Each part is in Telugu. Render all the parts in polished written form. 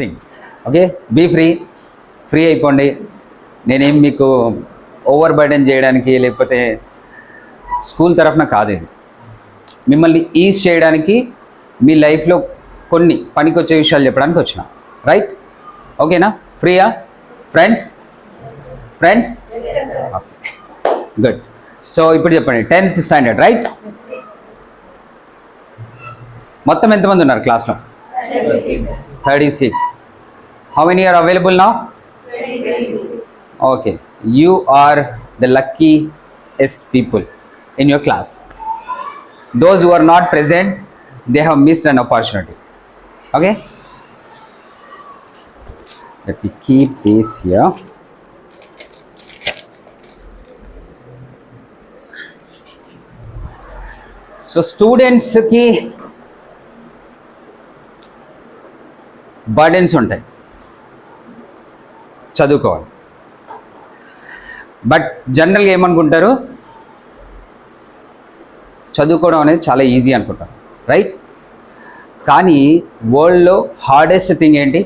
థింగ్. ఓకే, బీ ఫ్రీ అయిపోండి. నేనేం మీకు ఓవర్ బర్డెన్ చేయడానికి లేకపోతే స్కూల్ తరఫున కాదు, ఇది మిమ్మల్ని ఈజ్ చేయడానికి, మీ లైఫ్లో కొన్ని పనికొచ్చే విషయాలు చెప్పడానికి వచ్చిన. రైట్? ఓకేనా? ఫ్రీయా ఫ్రెండ్స్? గుడ్. సో ఇప్పుడు చెప్పండి, 10th స్టాండర్డ్ రైట్? మొత్తం ఎంతమంది ఉన్నారు క్లాస్లో? 36. How many are available now? Okay, you are the luckiest people in your class. Those who are not present, they have missed an opportunity. Okay, let me keep this here. So students ki burdens ఉంటాయి, చదువుకోవాలి. బట్ జనరల్గా ఏమనుకుంటారు, చదువుకోవడం అనేది చాలా ఈజీ అనుకుంటారు. రైట్? కానీ వరల్డ్లో హార్డెస్ట్ థింగ్ ఏంటి?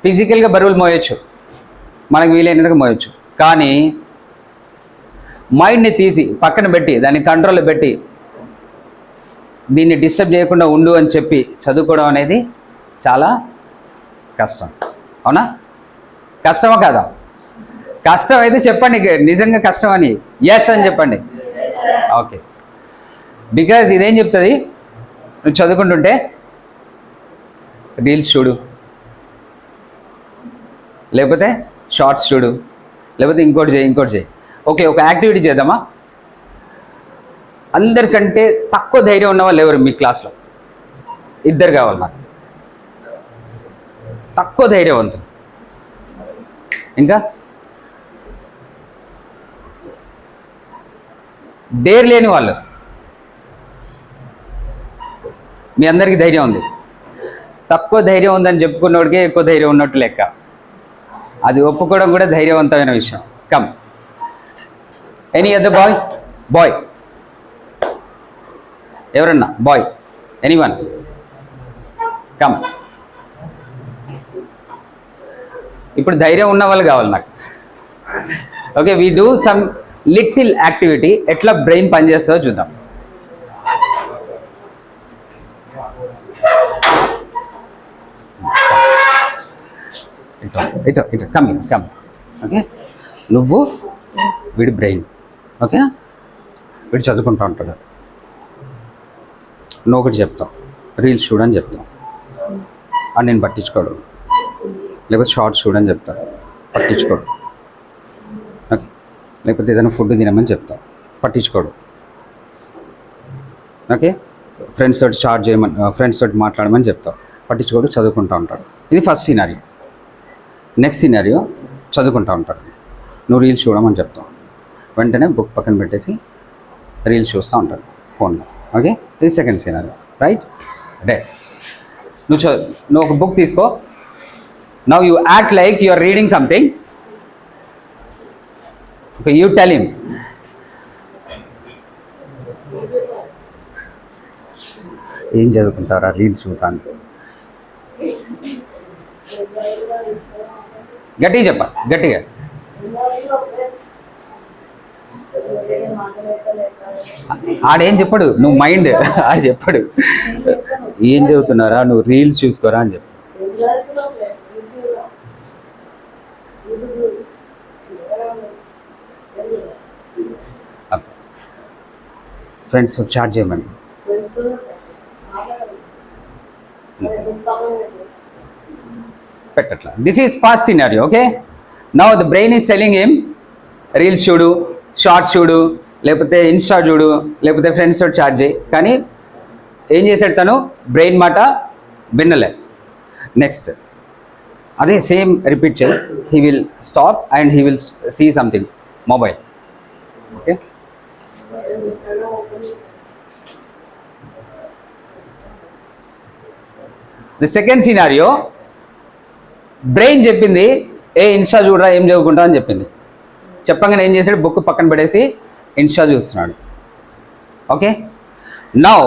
ఫిజికల్గా బరువులు మోయొచ్చు, మనకు వీలైనందుకు మోయొచ్చు. కానీ మైండ్ని తీసి పక్కన పెట్టి దాన్ని కంట్రోల్లో పెట్టి దీన్ని డిస్టర్బ్ చేయకుండా ఉండు అని చెప్పి చదువుకోవడం అనేది చాలా కష్టం. అవునా? కష్టమా కాదా? కష్టం అయితే చెప్పండి, నిజంగా కష్టం అని ఎస్ అని చెప్పండి. ఓకే, బికాజ్ ఇదేం చెప్తుంది, నువ్వు చదువుకుంటుంటే రీల్స్ చూడు, లేకపోతే షార్ట్స్ చూడు, లేకపోతే ఇంకోటి చేయి. ఓకే, ఒక యాక్టివిటీ చేద్దామా? అందరికంటే తక్కువ ధైర్యం ఉన్న వాళ్ళు ఎవరు మీ క్లాస్లో? ఇద్దరు కావాలి నాకు, తక్కువ ధైర్యవంతులు. ఇంకా డేర్ లేని వాళ్ళు. మీ అందరికీ ధైర్యం ఉంది. తక్కువ ధైర్యం ఉందని చెప్పుకున్నోడికే ఎక్కువ ధైర్యం ఉన్నట్టు లెక్క. అది ఒప్పుకోవడం కూడా ధైర్యవంతమైన విషయం. కమ్, ఎనీ అదర్ బాయ్, ఎవరన్నా బాయ్, ఎనీవన్ కమ్. ఇప్పుడు ధైర్యం ఉన్న వాళ్ళు కావాలి నాకు. Okay, we do some little activity, ఎట్లా బ్రెయిన్ పనిచేస్తుందో చూద్దాం. ఇట్లా కమ్. ఓకే, నువ్వు వీడి బ్రెయిన్. ఓకే, వీడు చదువుకుంటూ ఉంటాడు, నువ్వు ఒకటి చెప్తావు, రీల్స్ చూడని చెప్తావు, అని నేను పట్టించుకోడు. లేకపోతే షార్ట్స్ చూడని చెప్తాను, పట్టించుకోడు. ఓకే, లేకపోతే ఏదైనా ఫుడ్ తినమని చెప్తావు, పట్టించుకోడు. ఓకే, ఫ్రెండ్స్ తోటి చాట్ చేయమని, ఫ్రెండ్స్ తోటి మాట్లాడమని చెప్తావు, పట్టించుకోడు, చదువుకుంటూ ఉంటాడు. ఇది ఫస్ట్ సినారియో. నెక్స్ట్ సినారియో, చదువుకుంటూ ఉంటాడు, నువ్వు రీల్స్ చూడమని చెప్తావు, వెంటనే బుక్ పక్కన పెట్టేసి రీల్స్ చూస్తూ ఉంటాడు ఫోన్లో. ఓకే, ఇది సెకండ్ సినారియో. రైట్? డే నువ్వు ఒక బుక్ తీసుకో. Now you act like you are reading something. Okay, you tell him, ఏం చదువుకుంటారా రీల్స్ చూడటానికి? గట్టిగా చెప్పాలి, గట్టిగా. ఆడేం చెప్పడు, నువ్వు మైండ్ ఆడు చెప్పడు. ఏం చదువుతున్నారా, నువ్వు రీల్స్ చూసుకోరా అని చెప్పు. ఫ్రెండ్స్ చాట్ చేయమని పెట్టట్లా. This is first scenario. Okay, now the brain is telling him reels చూడు, షార్ట్స్ చూడు, లేకపోతే ఇన్స్టా చూడు, లేకపోతే ఫ్రెండ్స్ తోటి చాట్ చేయి. కానీ ఏం చేశాడు తను? బ్రెయిన్ మాట వినలే. నెక్స్ట్ అదే సేమ్ రిపీట్ చేయి. He will stop and he will see something, mobile. Okay, the second scenario, brain చెప్పింది ఏ ఇన్స్టా చూడరా, ఏం చదువుకుంటా అని చెప్పింది. చెప్పగానే ఏం చేశాడు, బుక్ పక్కన పడేసి ఇన్స్టా చూస్తున్నాడు. ఓకే, నౌ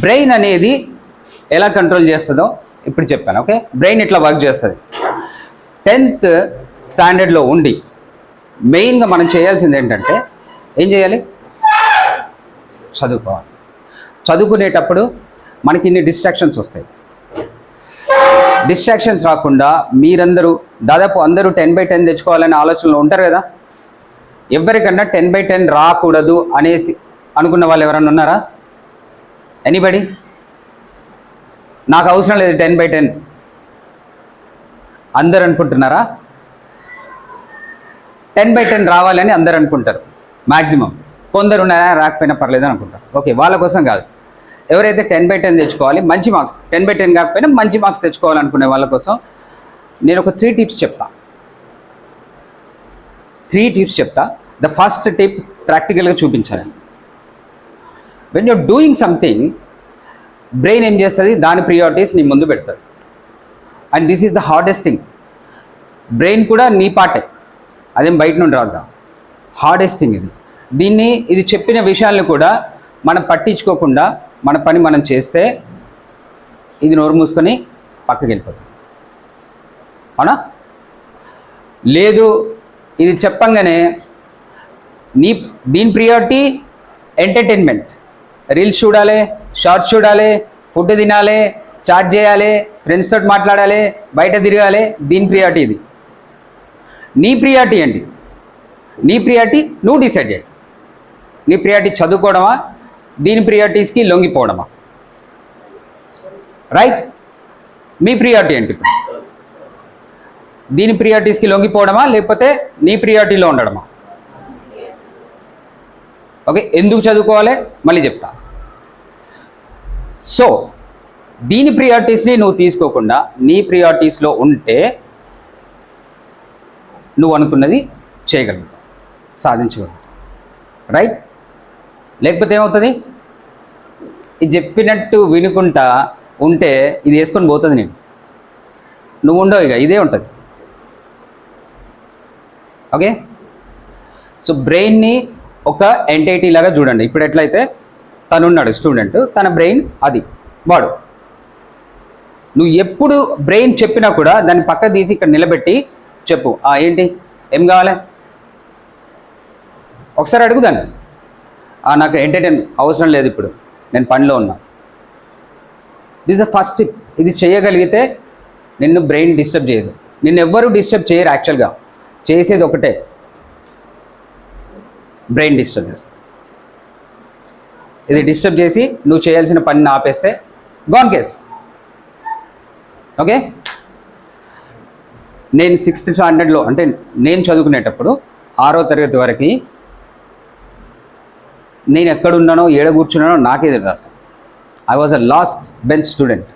బ్రెయిన్ అనేది ఎలా కంట్రోల్ చేస్తుందో ఇప్పుడు చెప్పాను. ఓకే, బ్రెయిన్ ఇట్లా వర్క్ చేస్తుంది. 10th స్టాండర్డ్లో ఉండి మెయిన్గా మనం చేయాల్సింది ఏంటంటే ఏం చేయాలి? చదువుకోవాలి. చదువుకునేటప్పుడు మనకి ఇన్ని డిస్ట్రాక్షన్స్ వస్తాయి. డిస్ట్రాక్షన్స్ రాకుండా మీరందరూ దాదాపు అందరూ 10/10 తెచ్చుకోవాలనే ఆలోచనలో ఉంటారు కదా. ఎవరికన్నా 10/10 రాకూడదు అనేసి అనుకున్న వాళ్ళు ఎవరన్నా ఉన్నారా? ఎనీబడి? నాకు అవసరం లేదు 10/10 అందరు అనుకుంటున్నారా? 10/10 రావాలని అందరు అనుకుంటారు మ్యాక్సిమం. కొందరు రాకపోయినా పర్లేదు అనుకుంటారు. ఓకే, వాళ్ళ కోసం కాదు. ఎవరైతే 10/10 తెచ్చుకోవాలి, మంచి మార్క్స్, 10/10 కాకపోయినా మంచి మార్క్స్ తెచ్చుకోవాలనుకునే వాళ్ళ కోసం నేను ఒక 3 టిప్స్ చెప్తా. 3 టిప్స్ చెప్తా. ద ఫస్ట్ టిప్ ప్రాక్టికల్గా చూపించాలి. When you're doing something, brain ఏం చేస్తుంది? దాని ప్రియారిటీస్ నీ ముందు పెడుతుంది. And this is the hardest thing. Brain కూడా నీ పార్టే, అదేం బయట నుండి రాదు. హార్డెస్ట్ థింగ్ ఇది చెప్పిన విషయాలను కూడా మనం పట్టించుకోకుండా మన పని మనం చేస్తే ఇది నోరు మూసుకొని పక్కకి వెళ్ళిపోతుంది. అవునా? లేదు, ఇది చెప్పంగానే దీని ప్రియారిటీ ఎంటర్టైన్మెంట్, రీల్స్ చూడాలి, షార్ట్స్ చూడాలి, ఫుడ్ తినాలి, చాట్ చేయాలి, ఫ్రెండ్స్ తోటి మాట్లాడాలి, బయట తిరగాలి. దీని ప్రియారిటీ ఇది. నీ ప్రియారిటీ ఏంటి? నీ ప్రియారిటీ నువ్వు డిసైడ్ చేయి. నీ ప్రియారిటీ చదువుకోవడమా, దీని ప్రియారిటీస్కి లొంగిపోవడమా? రైట్? మీ ప్రియారిటీ ఏంటి? ఇప్పుడు దీని ప్రియారిటీస్కి లొంగిపోవడమా, లేకపోతే నీ ప్రియారిటీలో ఉండడమా? ఓకే, ఎందుకు చదువుకోవాలి మళ్ళీ చెప్తా. సో దీని ప్రియారిటీస్ని నువ్వు తీసుకోకుండా నీ ప్రియారిటీస్లో ఉంటే నువ్వు అనుకున్నది చేయగలుగుతావు, సాధించగలుగుతావు. రైట్? లేకపోతే ఏమవుతుంది? ఇది చెప్పినట్టు వినుకుంటా ఉంటే ఇది వేసుకొని పోతుంది. నువ్వు ఉండవు, ఇక ఇదే ఉంటుంది. ఓకే, సో బ్రెయిన్ని ఒక ఎంటిటీ లాగా చూడండి. ఇప్పుడు ఎట్లయితే తనున్నాడు స్టూడెంట్, తన బ్రెయిన్ అది వాడు. నువ్వు ఎప్పుడు బ్రెయిన్ చెప్పినా కూడా దాన్ని పక్క తీసి ఇక్కడ నిలబెట్టి చెప్పు, ఏంటి, ఏం కావాలి, ఒకసారి అడుగుదాన్ని. నాకు ఎంటర్టైన్ అవసరం లేదు, ఇప్పుడు నేను పనిలో ఉన్నా. This the first tip. ఇది చేయగలిగితే నిన్ను బ్రెయిన్ డిస్టర్బ్ చేయదు. నిన్ను ఎవ్వరూ డిస్టర్బ్ చేయరు. యాక్చువల్గా చేసేది ఒకటే, బ్రెయిన్ డిస్టర్బ్ చేస్తుంది. ఇది డిస్టర్బ్ చేసి నువ్వు చేయాల్సిన పనిని ఆపేస్తే గాన్ కేస్. ఓకే, నేను 6th స్టాండర్డ్లో, అంటే నేను చదువుకునేటప్పుడు 6వ తరగతి వరకు నేను ఎక్కడున్నానో ఏడ కూర్చున్నానో నాకే తెలియదు అసలు. I was a last bench student.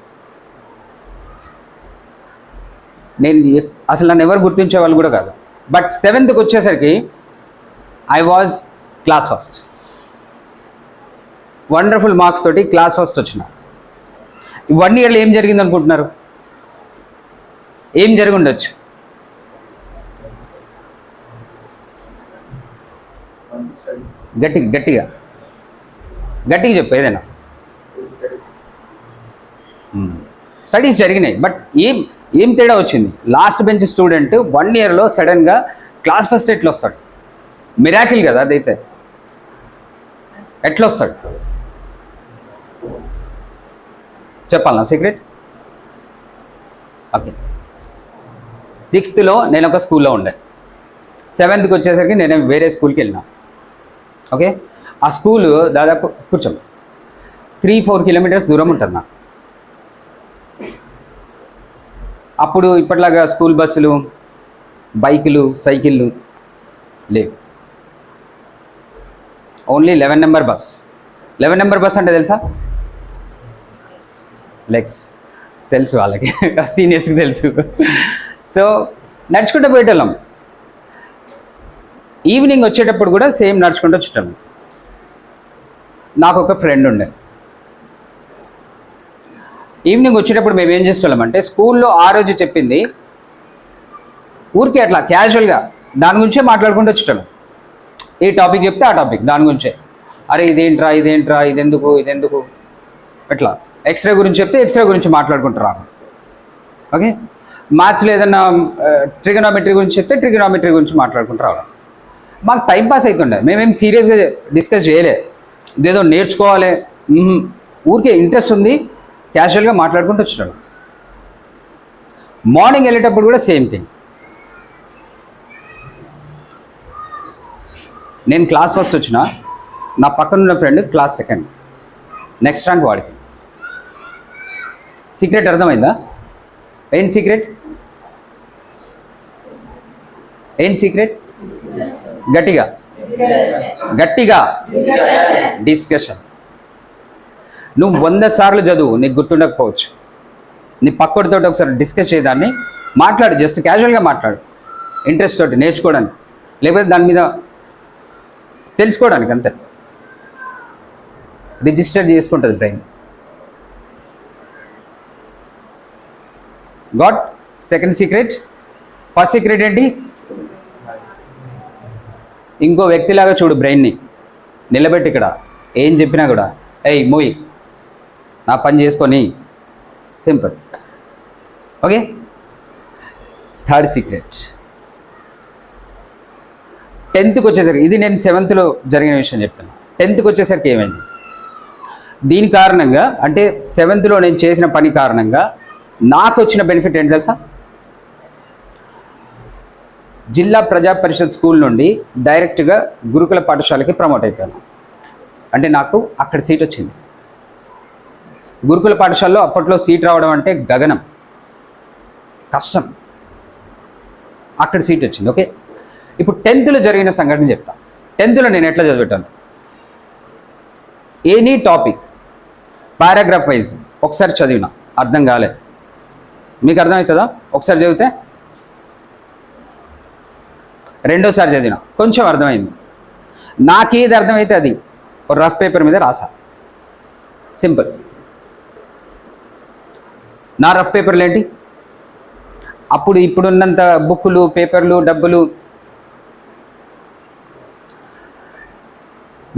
నేను అసలు నన్ను ఎవరు గుర్తించే వాళ్ళు కూడా కాదు. బట్ 7th వచ్చేసరికి I was class first. Wonderful marks తోటి క్లాస్ ఫస్ట్ వచ్చిన. 1 yearలో ఏం జరిగింది అనుకుంటున్నారు? ఏం జరిగి ఉండొచ్చు? గట్టిగా చెప్పు ఏదైనా. స్టడీస్ జరిగినాయి, బట్ ఏం తేడా వచ్చింది? లాస్ట్ బెంచ్ స్టూడెంట్ 1 yearలో సడన్గా క్లాస్ ఫస్ట్ ఎట్లా వస్తాడు? మిరాకిల్ కదా అదైతే. ఎట్లా వస్తాడు చెప్పాలనా సీక్రెట్? ఓకే, 6thలో నేను ఒక స్కూల్లో ఉండే, 7thకి వచ్చేసరికి నేను వేరే స్కూల్కి వెళ్ళినా. ఓకే, ఆ స్కూలు దాదాపు 3-4 kilometers దూరం ఉంటుంది నాకు. అప్పుడు ఇప్పట్లాగా స్కూల్ బస్సులు, బైకులు, సైకిళ్ళు లేవు. Only 11 number bus. 11 number bus అంటే తెలుసా? లెగ్స్ తెలుసు వాళ్ళకి, సీనియర్స్కి తెలుసు. సో నడుచుకుంటూ పోయేటోళ్ళం. ఈవినింగ్ వచ్చేటప్పుడు కూడా సేమ్ నడుచుకుంటూ వచ్చేటోళ్ళం. నాకు ఒక ఫ్రెండ్ ఉండే. ఈవినింగ్ వచ్చేటప్పుడు మేము ఏం చేసేవాళ్ళం అంటే, స్కూల్లో ఆ రోజు చెప్పింది ఊరికే అట్లా క్యాజువల్గా దాని గురించే మాట్లాడుకుంటూ వచ్చేటోళ్ళం. ఏ టాపిక్ చెప్తే ఆ టాపిక్ దాని గురించే. అరే ఇదేంట్రా ఇదెందుకు ఎట్లా. ఎక్స్రే గురించి చెప్తే ఎక్స్రే గురించి మాట్లాడుకుంటారా. ఓకే, మ్యాథ్స్లో ఏదన్నా ట్రిగనోమెట్రీ గురించి చెప్తే ట్రిగనోమెట్రీ గురించి మాట్లాడుకుంటారా. మాకు టైంపాస్ అవుతుండే, మేమేం సీరియస్గా డిస్కస్ చేయలే. ఇదేదో నేర్చుకోవాలి, ఊరికే ఇంట్రెస్ట్ ఉంది, క్యాజువల్గా మాట్లాడుకుంటూ వచ్చినాడు. మార్నింగ్ వెళ్ళేటప్పుడు కూడా సేమ్ థింగ్. నేను క్లాస్ ఫస్ట్ వచ్చిన, నా పక్కనున్న friend class second, next rank వాడికి. సీక్రెట్ అర్థమైందా? ఏంటి సీక్రెట్? గట్టిగా డిస్కషన్. నువ్వు 100 సార్లు చదువు, నీకు గుర్తుండకపోవచ్చు. నీ పక్కడితో ఒకసారి డిస్కస్ చేయదాన్ని, మాట్లాడు, జస్ట్ క్యాజువల్గా మాట్లాడు, ఇంట్రెస్ట్ తోటి నేర్చుకోవడానికి, లేకపోతే దాని మీద తెలుసుకోవడానికి. అంతే, రిజిస్టర్ చేసుకుంటుంది brain. Got second secret. First secret ఏంటి? ఇంకో వ్యక్తిలాగా చూడు బ్రెయిన్ని, నిలబెట్టి ఇక్కడ ఏం చెప్పినా కూడా ఏయ్ మూయ్, నా పని చేసుకొని, simple. Okay, third secret 10th వచ్చేసరికి, ఇది నేను 7th జరిగిన విషయం చెప్తున్నా. 10th వచ్చేసరికి ఏమైంది? దీని కారణంగా, అంటే 7th నేను చేసిన పని కారణంగా నాకు వచ్చిన బెనిఫిట్ ఏంటి తెలుసా? జిల్లా ప్రజా పరిషత్ స్కూల్ నుండి డైరెక్ట్గా గురుకుల పాఠశాలకి ప్రమోట్ అయిపోయాను. అంటే నాకు అక్కడ సీట్ వచ్చింది. గురుకుల పాఠశాలలో అప్పట్లో సీట్ రావడం అంటే గగనం, కష్టం. అక్కడ సీట్ వచ్చింది. ఓకే, ఇప్పుడు 10th జరిగిన సంఘటన చెప్తా. 10th నేను ఎట్లా చదివేటాను? ఎనీ టాపిక్ పారాగ్రాఫ్ వైజ్ ఒకసారి చదివినా, అర్థం కాలే, మీకు అర్థమవుతుందా? ఒకసారి చదివితే రెండోసారి చదివినా కొంచెం అర్థమైంది. నాకేది అర్థమైతే అది ఒక రఫ్ పేపర్ మీద రాసా, సింపుల్. నా రఫ్ పేపర్లు ఏంటి? అప్పుడు ఇప్పుడున్నంత బుక్కులు, పేపర్లు, డబ్బులు,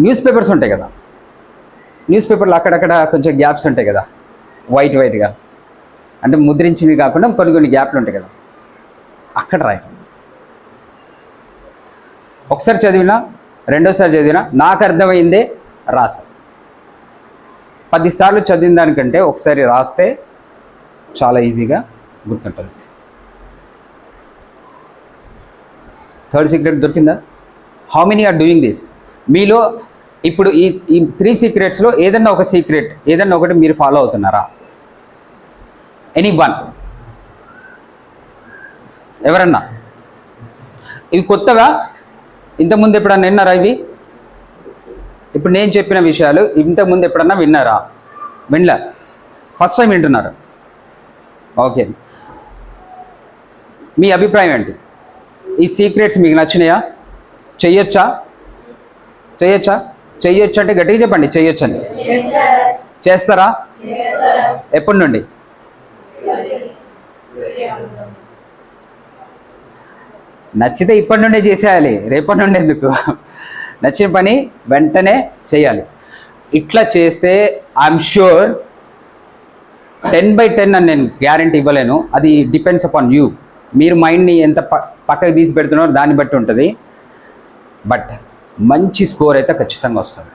న్యూస్ పేపర్స్ ఉంటాయి కదా, న్యూస్ పేపర్లు అక్కడక్కడ కొంచెం గ్యాప్స్ ఉంటాయి కదా, వైట్గా, అంటే ముద్రించింది కాకుండా కొన్ని గ్యాప్లు ఉంటాయి కదా, అక్కడ రాయి. ఒకసారి చదివినా, రెండోసారి చదివినా నాకు అర్థమైందే రాసా. 10 సార్లు చదివిన దానికంటే ఒకసారి రాస్తే చాలా ఈజీగా గుర్తుంటుంది. థర్డ్ సీక్రెట్ దొరికిందా? How many are doing this? మీలో ఇప్పుడు ఈ 3 సీక్రెట్స్లో ఏదన్నా ఒక సీక్రెట్, ఏదన్నా ఒకటి మీరు ఫాలో అవుతున్నారా? Any one? ఎవరన్నా? ఇవి కొత్తగా, ఇంతకుముందు ఎప్పుడన్నా విన్నారా ఇవి? ఇప్పుడు నేను చెప్పిన విషయాలు ఇంతకుముందు ఎప్పుడన్నా విన్నారా? వినలే, ఫస్ట్ టైం వింటున్నారు. ఓకే, మీ అభిప్రాయం ఏంటి? ఈ సీక్రెట్స్ మీకు నచ్చినాయా? చెయ్యొచ్చా అంటే గట్టిగా చెప్పండి, చెయ్యొచ్చని. చేస్తారా? ఎప్పటి నుండి? నచ్చితే ఇప్పటి నుండే చేసేయాలి, రేపటి నుండి ఎందుకు? నచ్చిన పని వెంటనే చేయాలి. ఇట్లా చేస్తే ఐఎమ్ ష్యూర్ 10/10 అని నేను గ్యారంటీ ఇవ్వలేను, అది డిపెండ్స్ అపాన్ యూ. మీరు మైండ్ని ఎంత పక్కకి తీసి పెడుతున్నారో దాన్ని బట్టి ఉంటుంది. బట్ మంచి స్కోర్ అయితే ఖచ్చితంగా వస్తుంది.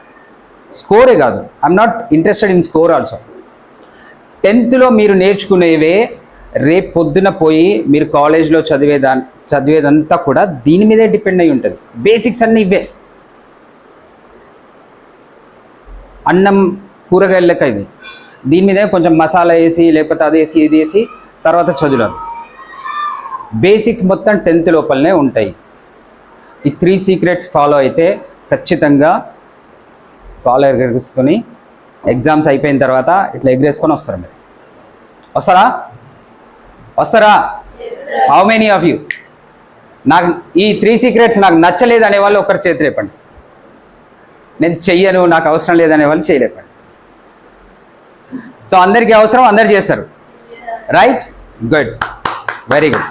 స్కోరే కాదు, I'm not interested in score also. 10th మీరు నేర్చుకునేవే రేపు పొద్దున పోయి మీరు కాలేజ్లో చదివేదంతా కూడా దీని మీదే డిపెండ్ అయి ఉంటుంది. బేసిక్స్ అన్నీ ఇవే. అన్నం కూరగాయల లెక్క ఇది, దీని మీదే కొంచెం మసాలా వేసి, లేకపోతే అది వేసి, ఇది వేసి తర్వాత చదువురాదు. బేసిక్స్ మొత్తం 10th లోపలనే ఉంటాయి. ఈ 3 సీక్రెట్స్ ఫాలో అయితే ఖచ్చితంగా కాలర్ ఎగరేసుకొని ఎగ్జామ్స్ అయిపోయిన తర్వాత ఇట్లా ఎగరేసుకొని వస్తారు. మీరు వస్తారా? How many of you? నాకు ఈ 3 సీక్రెట్స్ నాకు నచ్చలేదు అనే వాళ్ళు ఒకరి చేతి రేపండి. నేను చెయ్యను, నాకు అవసరం లేదనే వాళ్ళు చేయలేపండి. సో అందరికీ అవసరం, అందరు చేస్తారు. Right? Good, very good.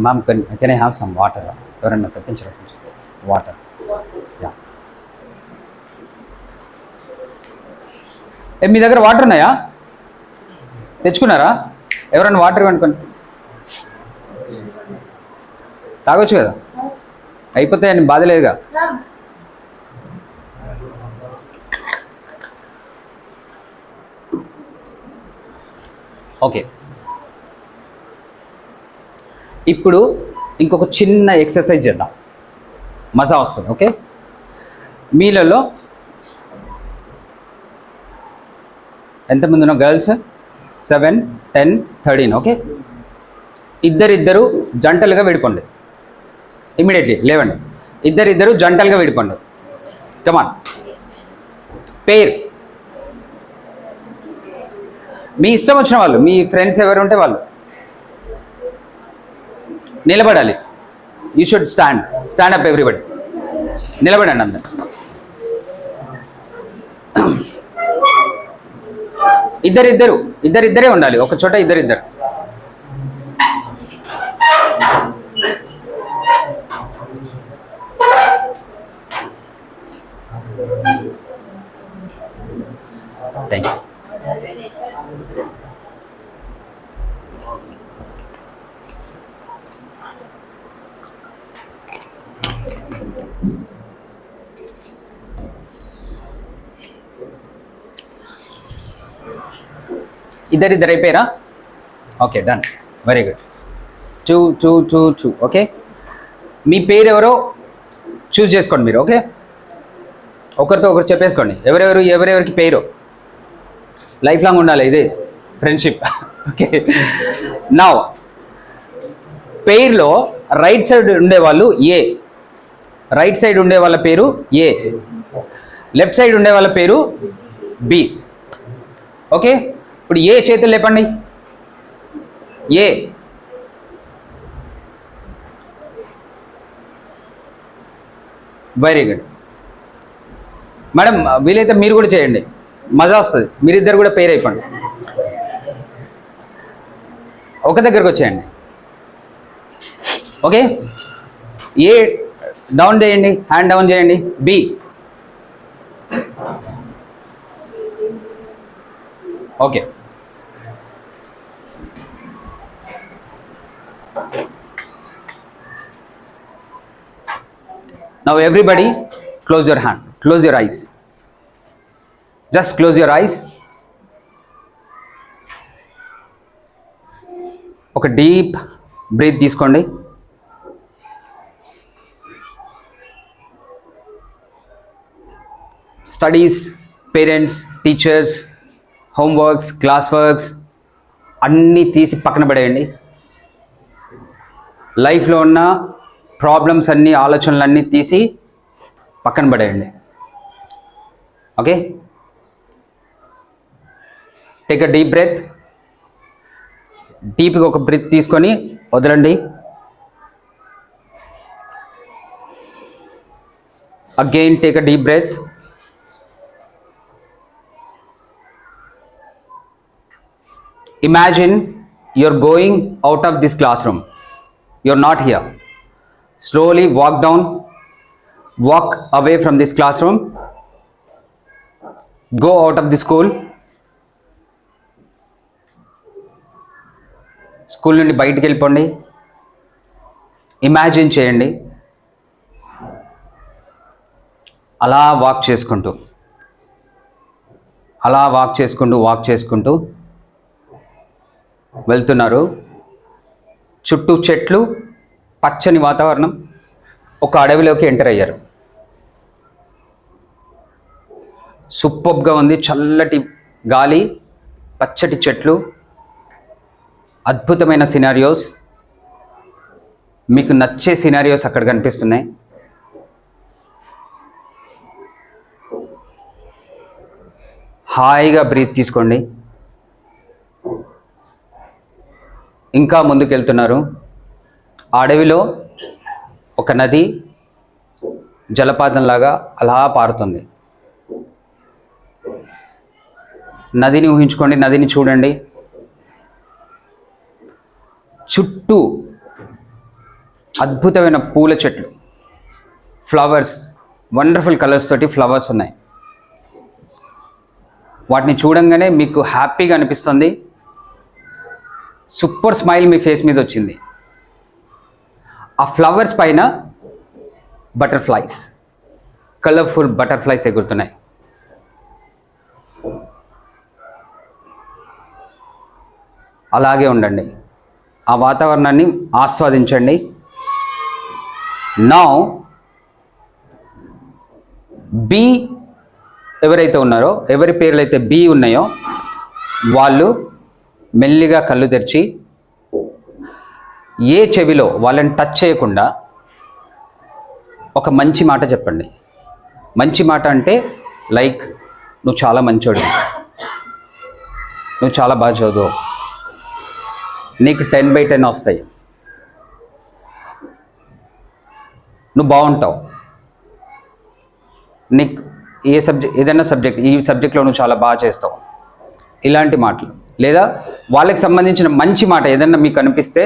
Ma'am can I have some water? ఎవరన్నా తెప్పించరా వాటర్? మీ దగ్గర వాటర్ ఉన్నాయా? తెచ్చుకున్నారా? ఎవరన్నా వాటర్ ఇవ్వనుకోండి, తాగొచ్చు కదా, అయిపోతాయని బాధ లేదుగా. ఓకే, ఇప్పుడు ఇంకొక చిన్న ఎక్సర్సైజ్ చేద్దాం, మజా వస్తుంది. ఓకే, మీలలో ఎంతమంది ఉన్నారు? గర్ల్స్ 7, 10, 13. ఓకే, ఇద్దరిద్దరు జంటలుగా విడిపోండి. ఇమీడియట్లీ లేవండి, ఇద్దరిద్దరు జంటలుగా విడిపోండి. కమాన్, పేర్. మీ ఇష్టం వచ్చిన వాళ్ళు, మీ ఫ్రెండ్స్ ఎవరు ఉంటే వాళ్ళు నిలబడాలి. You should stand up everybody. నిలబడండి అందరు. ఇద్దరిద్దరే ఉండాలి, ఒక చోట ఇద్దరిద్దరు. Thank you. ఇద్దరిద్దరు అయిపోయారా? Okay, done, very good. చూ. ఓకే, మీ పేరు ఎవరో చూస్ చేసుకోండి మీరు. ఓకే, ఒకరితో ఒకరు చెప్పేసుకోండి ఎవరెవరికి పేరు. లైఫ్ లాంగ్ ఉండాలి ఇదే ఫ్రెండ్షిప్. ఓకే, నా పేర్లో రైట్ సైడ్ ఉండేవాళ్ళు ఏ, రైట్ సైడ్ ఉండే వాళ్ళ పేరు ఏ, లెఫ్ట్ సైడ్ ఉండే వాళ్ళ పేరు బి. ఓకే, ఇప్పుడు ఏ చేతులు లేపండి. ఏ, వెరీ గుడ్ మేడం. వీలైతే మీరు కూడా చేయండి, మజా వస్తుంది. మీరిద్దరు కూడా పేరు అయిపోండి, ఒక దగ్గరకు వచ్చేయండి. ఓకే, ఏ డౌన్ చేయండి, హ్యాండ్ డౌన్ చేయండి. B, okay. Now everybody close your hand, close your eyes, just close your eyes. ఒక డీప్ బ్రీత్ తీసుకోండి. Studies, parents, teachers, homeworks, class works అన్నీ తీసి పక్కన పడేయండి. లైఫ్లో ఉన్న ప్రాబ్లమ్స్ అన్నీ, ఆలోచనలన్నీ తీసి పక్కన పడేయండి. Okay, take a deep breath. డీప్గా ఒక బ్రెత్ తీసుకొని వదలండి. Again take a deep breath. Imagine you're going out of this classroom. You're not here. Slowly walk away from this classroom. Go out of the school. School నుండి బయటికి వెళ్ళిపోండి. ఇమాజిన్ చేయండి, అలా వాక్ చేసుకుంటూ వెళ్తున్నారు. చుట్టూ చెట్లు, పచ్చని వాతావరణం. ఒక అడవిలోకి ఎంటర్ అయ్యారు. సూపర్గా ఉంది, చల్లటి గాలి, పచ్చటి చెట్లు, అద్భుతమైన సినారియోస్. మీకు నచ్చే సినారియోస్ అక్కడ కనిపిస్తున్నాయి. హాయిగా బ్రీత్ తీసుకోండి. ఇంకా ముందుకు వెళ్తున్నారు. అడవిలో ఒక నది జలపాతంలాగా అలా పారుతుంది. నదిని ఊహించుకోండి, నదిని చూడండి. చుట్టూ అద్భుతమైన పూల చెట్లు, ఫ్లవర్స్, వండర్ఫుల్ కలర్స్ తోటి ఫ్లవర్స్ ఉన్నాయి. వాటిని చూడంగానే మీకు హ్యాపీగా అనిపిస్తుంది, సూపర్ స్మైల్ మీ ఫేస్ మీద వచ్చింది. ఆ ఫ్లవర్స్ పైన బటర్ఫ్లైస్, కలర్ఫుల్ బటర్ఫ్లైస్ ఎగురుతున్నాయి. అలాగే ఉండండి, ఆ వాతావరణాన్ని ఆస్వాదించండి. నౌ బి ఎవరైతే ఉన్నారో, ఎవరి పేర్లు అయితే బి ఉన్నాయో వాళ్ళు మెల్లిగా కళ్ళు తెరిచి ఏ చెవిలో వాళ్ళని టచ్ చేయకుండా ఒక మంచి మాట చెప్పండి. మంచి మాట అంటే లైక్, నువ్వు చాలా మంచోడు, నువ్వు చాలా బాగా చదువు, నీకు 10/10 వస్తాయి, నువ్వు బాగుంటావు, నీకు ఏదైనా సబ్జెక్ట్, ఈ సబ్జెక్ట్లో నువ్వు చాలా బాగా చేస్తావు, ఇలాంటి మాటలు. లేదా వాళ్ళకి సంబంధించిన మంచి మాట ఏదన్నా మీకు అనిపిస్తే,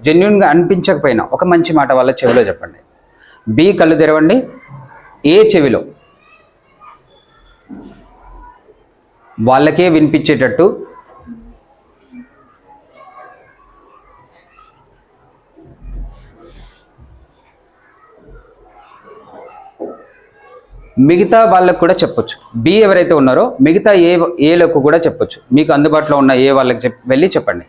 జెన్యున్గా అనిపించకపోయినా ఒక మంచి మాట వాళ్ళ చెవిలో చెప్పండి. బి కళ్ళు తెరవండి, ఏ చెవిలో వాళ్ళకే వినిపించేటట్టు మిగతా వాళ్ళకు కూడా చెప్పొచ్చు. బి ఎవరైతే ఉన్నారో మిగతా ఏలకు కూడా చెప్పొచ్చు. మీకు అందుబాటులో ఉన్న ఏ వాళ్ళకి వెళ్ళి చెప్పండి.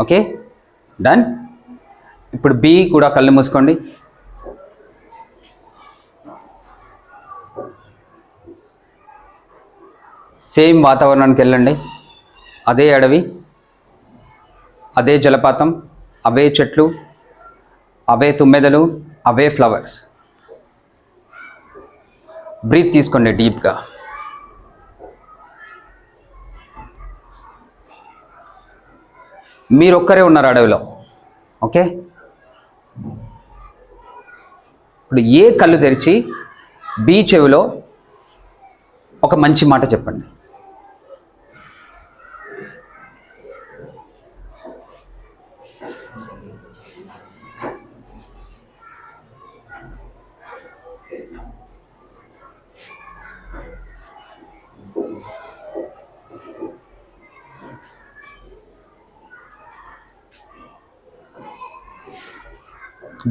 Okay, done. ఇప్పుడు బి కూడా కళ్ళు మూసుకోండి. సేమ్ వాతావరణానికి వెళ్ళండి. అదే అడవి, అదే జలపాతం, అవే చెట్లు, అవే తుమ్మెదలు, అవే ఫ్లవర్స్. బ్రీత్ తీసుకోండి డీప్గా. మీరు ఒక్కరే ఉన్నారు అడవిలో. ఓకే, ఇప్పుడు ఏ కళ్ళు తెరిచి బి చెవిలో ఒక మంచి మాట చెప్పండి.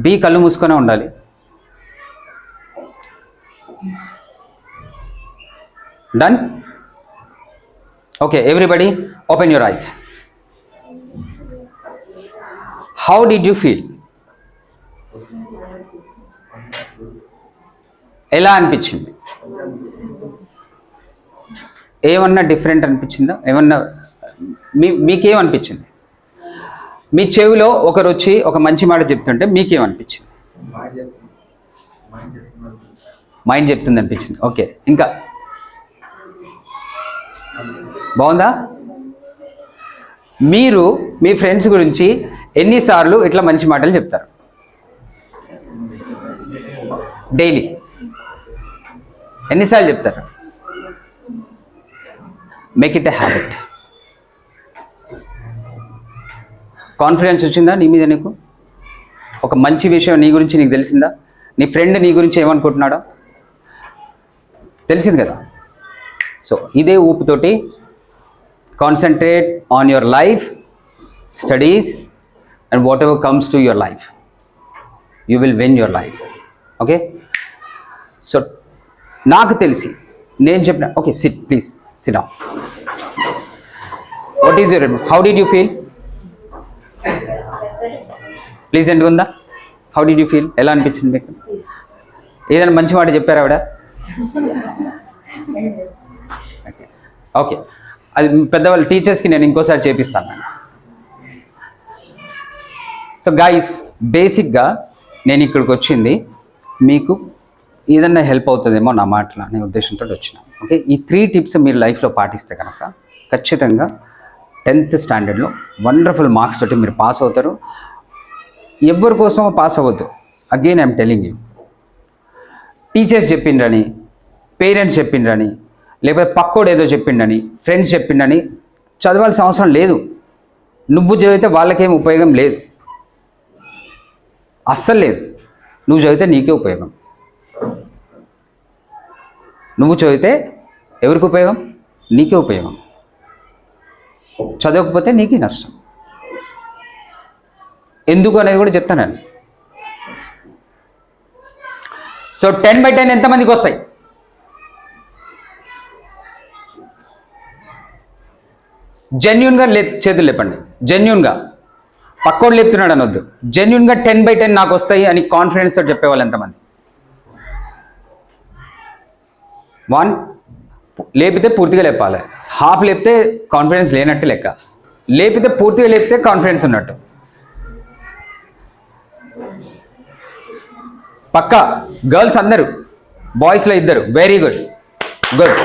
బి కళ్ళు మూసుకొనే ఉండాలి. Done. Okay, everybody open your eyes. How did you feel? ఎలా అనిపించింది? ఏమన్నా డిఫరెంట్ అనిపించిందా? ఏమన్నా మీకేమనిపించింది? మీ చెవిలో ఒకరు వచ్చి ఒక మంచి మాట చెప్తుంటే మీకేమనిపించింది? మైండ్ చెప్తుంది అనిపించింది. ఓకే, ఇంకా బాగుందా? మీరు మీ ఫ్రెండ్స్ గురించి ఎన్నిసార్లు ఇట్లా మంచి మాటలు చెప్తారు? డైలీ ఎన్నిసార్లు చెప్తారు? Make it a habit. Confidence వచ్చిందా నీ మీద? నీకు ఒక మంచి విషయం నీ గురించి నీకు తెలిసిందా? నీ ఫ్రెండ్ నీ గురించి ఏమనుకుంటున్నాడో తెలిసింది కదా. సో ఇదే ఊపుతోటి concentrate on your life, studies and whatever comes to your life, you will win your life. Okay, so నాకు తెలిసి నేను చెప్పిన, okay sit please, sit down. What is your, how did you feel? ప్లీజెంట్గా ఉందా? How did you feel? ఎలా అనిపించింది మీకు? ఏదైనా మంచి మాట చెప్పారా ఆవిడ? ఓకే, అది పెద్దవాళ్ళు టీచర్స్కి నేను ఇంకోసారి చేపిస్తాను. సో గైస్, బేసిక్గా నేను ఇక్కడికి వచ్చింది మీకు ఏదన్నా హెల్ప్ అవుతుందేమో నా మాటలు అనే ఉద్దేశంతో వచ్చిన. ఓకే, ఈ 3 టిప్స్ మీరు లైఫ్లో పాటిస్తే కనుక ఖచ్చితంగా 10th స్టాండర్డ్లో వండర్ఫుల్ మార్క్స్ తోటి మీరు పాస్ అవుతారు. ఎవరి కోసమో పాస్ అవ్వద్దు. Again I'm telling you, teachers చెప్పిండ్రని, పేరెంట్స్ చెప్పిండ్రని లేకపోతే పక్కోడు ఏదో చెప్పిండని, ఫ్రెండ్స్ చెప్పిండని చదవాల్సిన అవసరం లేదు. నువ్వు చదివితే వాళ్ళకేం ఉపయోగం లేదు, అస్సలు లేదు. నువ్వు చదివితే నీకే ఉపయోగం. నువ్వు చదివితే ఎవరికి ఉపయోగం? నీకే ఉపయోగం. చదవకపోతే నీకే నష్టం. ఎందుకు అనేది కూడా చెప్తాను. సో 10/10 ఎంతమందికి వస్తాయి? జెన్యున్గా చేతులు లేపండి. జెన్యున్గా, పక్కోడు లేపుతున్నాడు అనొద్దు. జెన్యున్గా 10/10 నాకు వస్తాయి అని కాన్ఫిడెన్స్ తోటి చెప్పేవాళ్ళు ఎంతమంది? 1. లేపితే పూర్తిగా లేపాలి. హాఫ్ లేపితే కాన్ఫిడెన్స్ లేనట్టు లెక్క. లేపితే పూర్తిగా లేపితే కాన్ఫిడెన్స్ ఉన్నట్టు. పక్కా గర్ల్స్ అందరూ, బాయ్స్లో 2. Very good, good.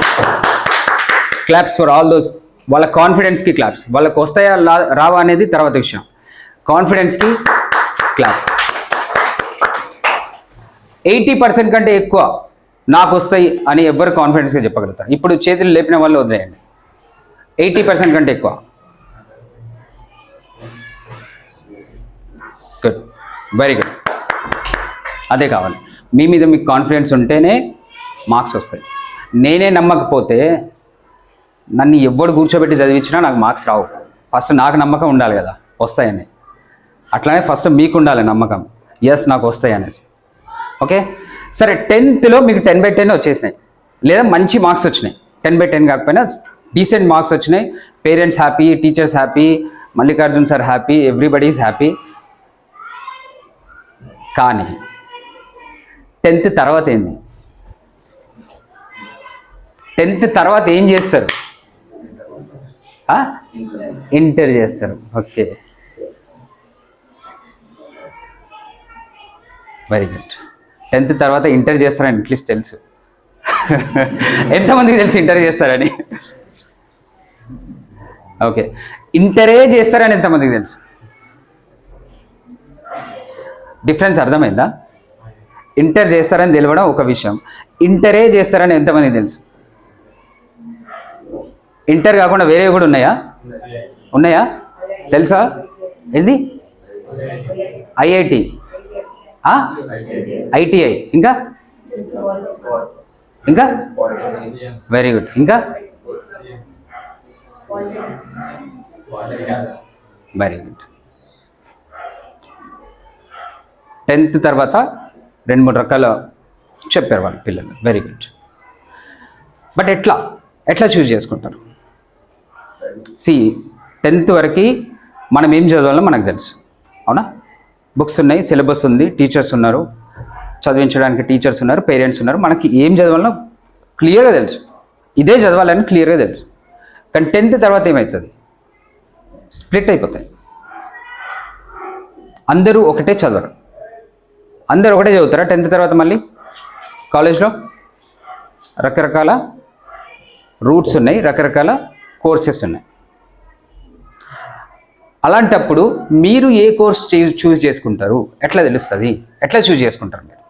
Claps for all those. వాళ్ళ కాన్ఫిడెన్స్కి క్లాప్స్. వాళ్ళకి వస్తాయా రావా అనేది తర్వాత విషయం. కాన్ఫిడెన్స్కి క్లాప్స్. 80% కంటే ఎక్కువ నాకు వస్తాయి అని ఎవరు కాన్ఫిడెన్స్గా చెప్పగలుగుతారు? ఇప్పుడు చేతులు లేపిన వాళ్ళు వదిలేయండి. 80% కంటే ఎక్కువ. Good, very good. అదే కావాలి. మీ మీద మీకు కాన్ఫిడెన్స్ ఉంటేనే మార్క్స్ వస్తాయి. నేనే నమ్మకపోతే నన్ను ఎవ్వడు కూర్చోబెట్టి చదివించినా నాకు మార్క్స్ రావు. ఫస్ట్ నాకు నమ్మకం ఉండాలి కదా వస్తాయని. అట్లానే ఫస్ట్ మీకు ఉండాలి నమ్మకం, ఎస్ నాకు వస్తాయి అనేసి. ఓకే, సరే. 10th మీకు 10/10 వచ్చేసినాయి, లేదా మంచి మార్క్స్ వచ్చినాయి. 10/10 కాకపోయినా డీసెంట్ మార్క్స్ వచ్చినాయి. Parents happy, teachers happy, Mallikarjun sir happy, everybody is happy. కానీ 10th తర్వాత ఏంది? 10th తర్వాత ఏం చేస్తారు? ఇంటర్ చేస్తారు. Okay, very good. 10th తర్వాత ఇంటర్ చేస్తారని అట్లీస్ట్ తెలుసు. ఎంతమందికి తెలుసు ఇంటర్ చేస్తారని? ఓకే, ఇంటరే చేస్తారని ఎంతమందికి తెలుసు? డిఫరెన్స్ అర్థమైందా? ఇంటర్ చేస్తారని తెలియడం ఒక విషయం, ఇంటరే చేస్తారని ఎంతమందికి తెలుసు? ఇంటర్ కాకుండా వేరే కూడా ఉన్నాయా? ఉన్నాయా? తెలుసా? ఏంది? ఐఐటి, ఐటిఐ, ఇంకా ఇంకా వెరీ గుడ్. ఇంకా వెరీ గుడ్. 10th తర్వాత 2-3 రకాల చెప్పారు వాళ్ళ పిల్లలు. Very good. బట్ ఎట్లా చూస్ చేసుకుంటారు? సి 10th వరకు మనం ఏం చదవాలో మనకు తెలుసు, అవునా? బుక్స్ ఉన్నాయి, సిలబస్ ఉంది, టీచర్స్ ఉన్నారు, చదివించడానికి టీచర్స్ ఉన్నారు, పేరెంట్స్ ఉన్నారు. మనకి ఏం చదవాలో క్లియర్గా తెలుసు, ఇదే చదవాలని క్లియర్గా తెలుసు. కానీ 10th తర్వాత ఏమవుతుంది? స్ప్లిట్ అయిపోతాయి. అందరూ ఒకటే చదవరు. అందరూ ఒకటే చదువుతారా 10th తర్వాత? మళ్ళీ కాలేజ్లో రకరకాల రూట్స్ ఉన్నాయి, రకరకాల కోర్సెస్ ఉన్నాయి. అలాంటప్పుడు మీరు ఏ కోర్స్ చూస్ చేసుకుంటారు ఎట్లా తెలుస్తుంది? ఎట్లా చూస్ చేసుకుంటారు మీరు?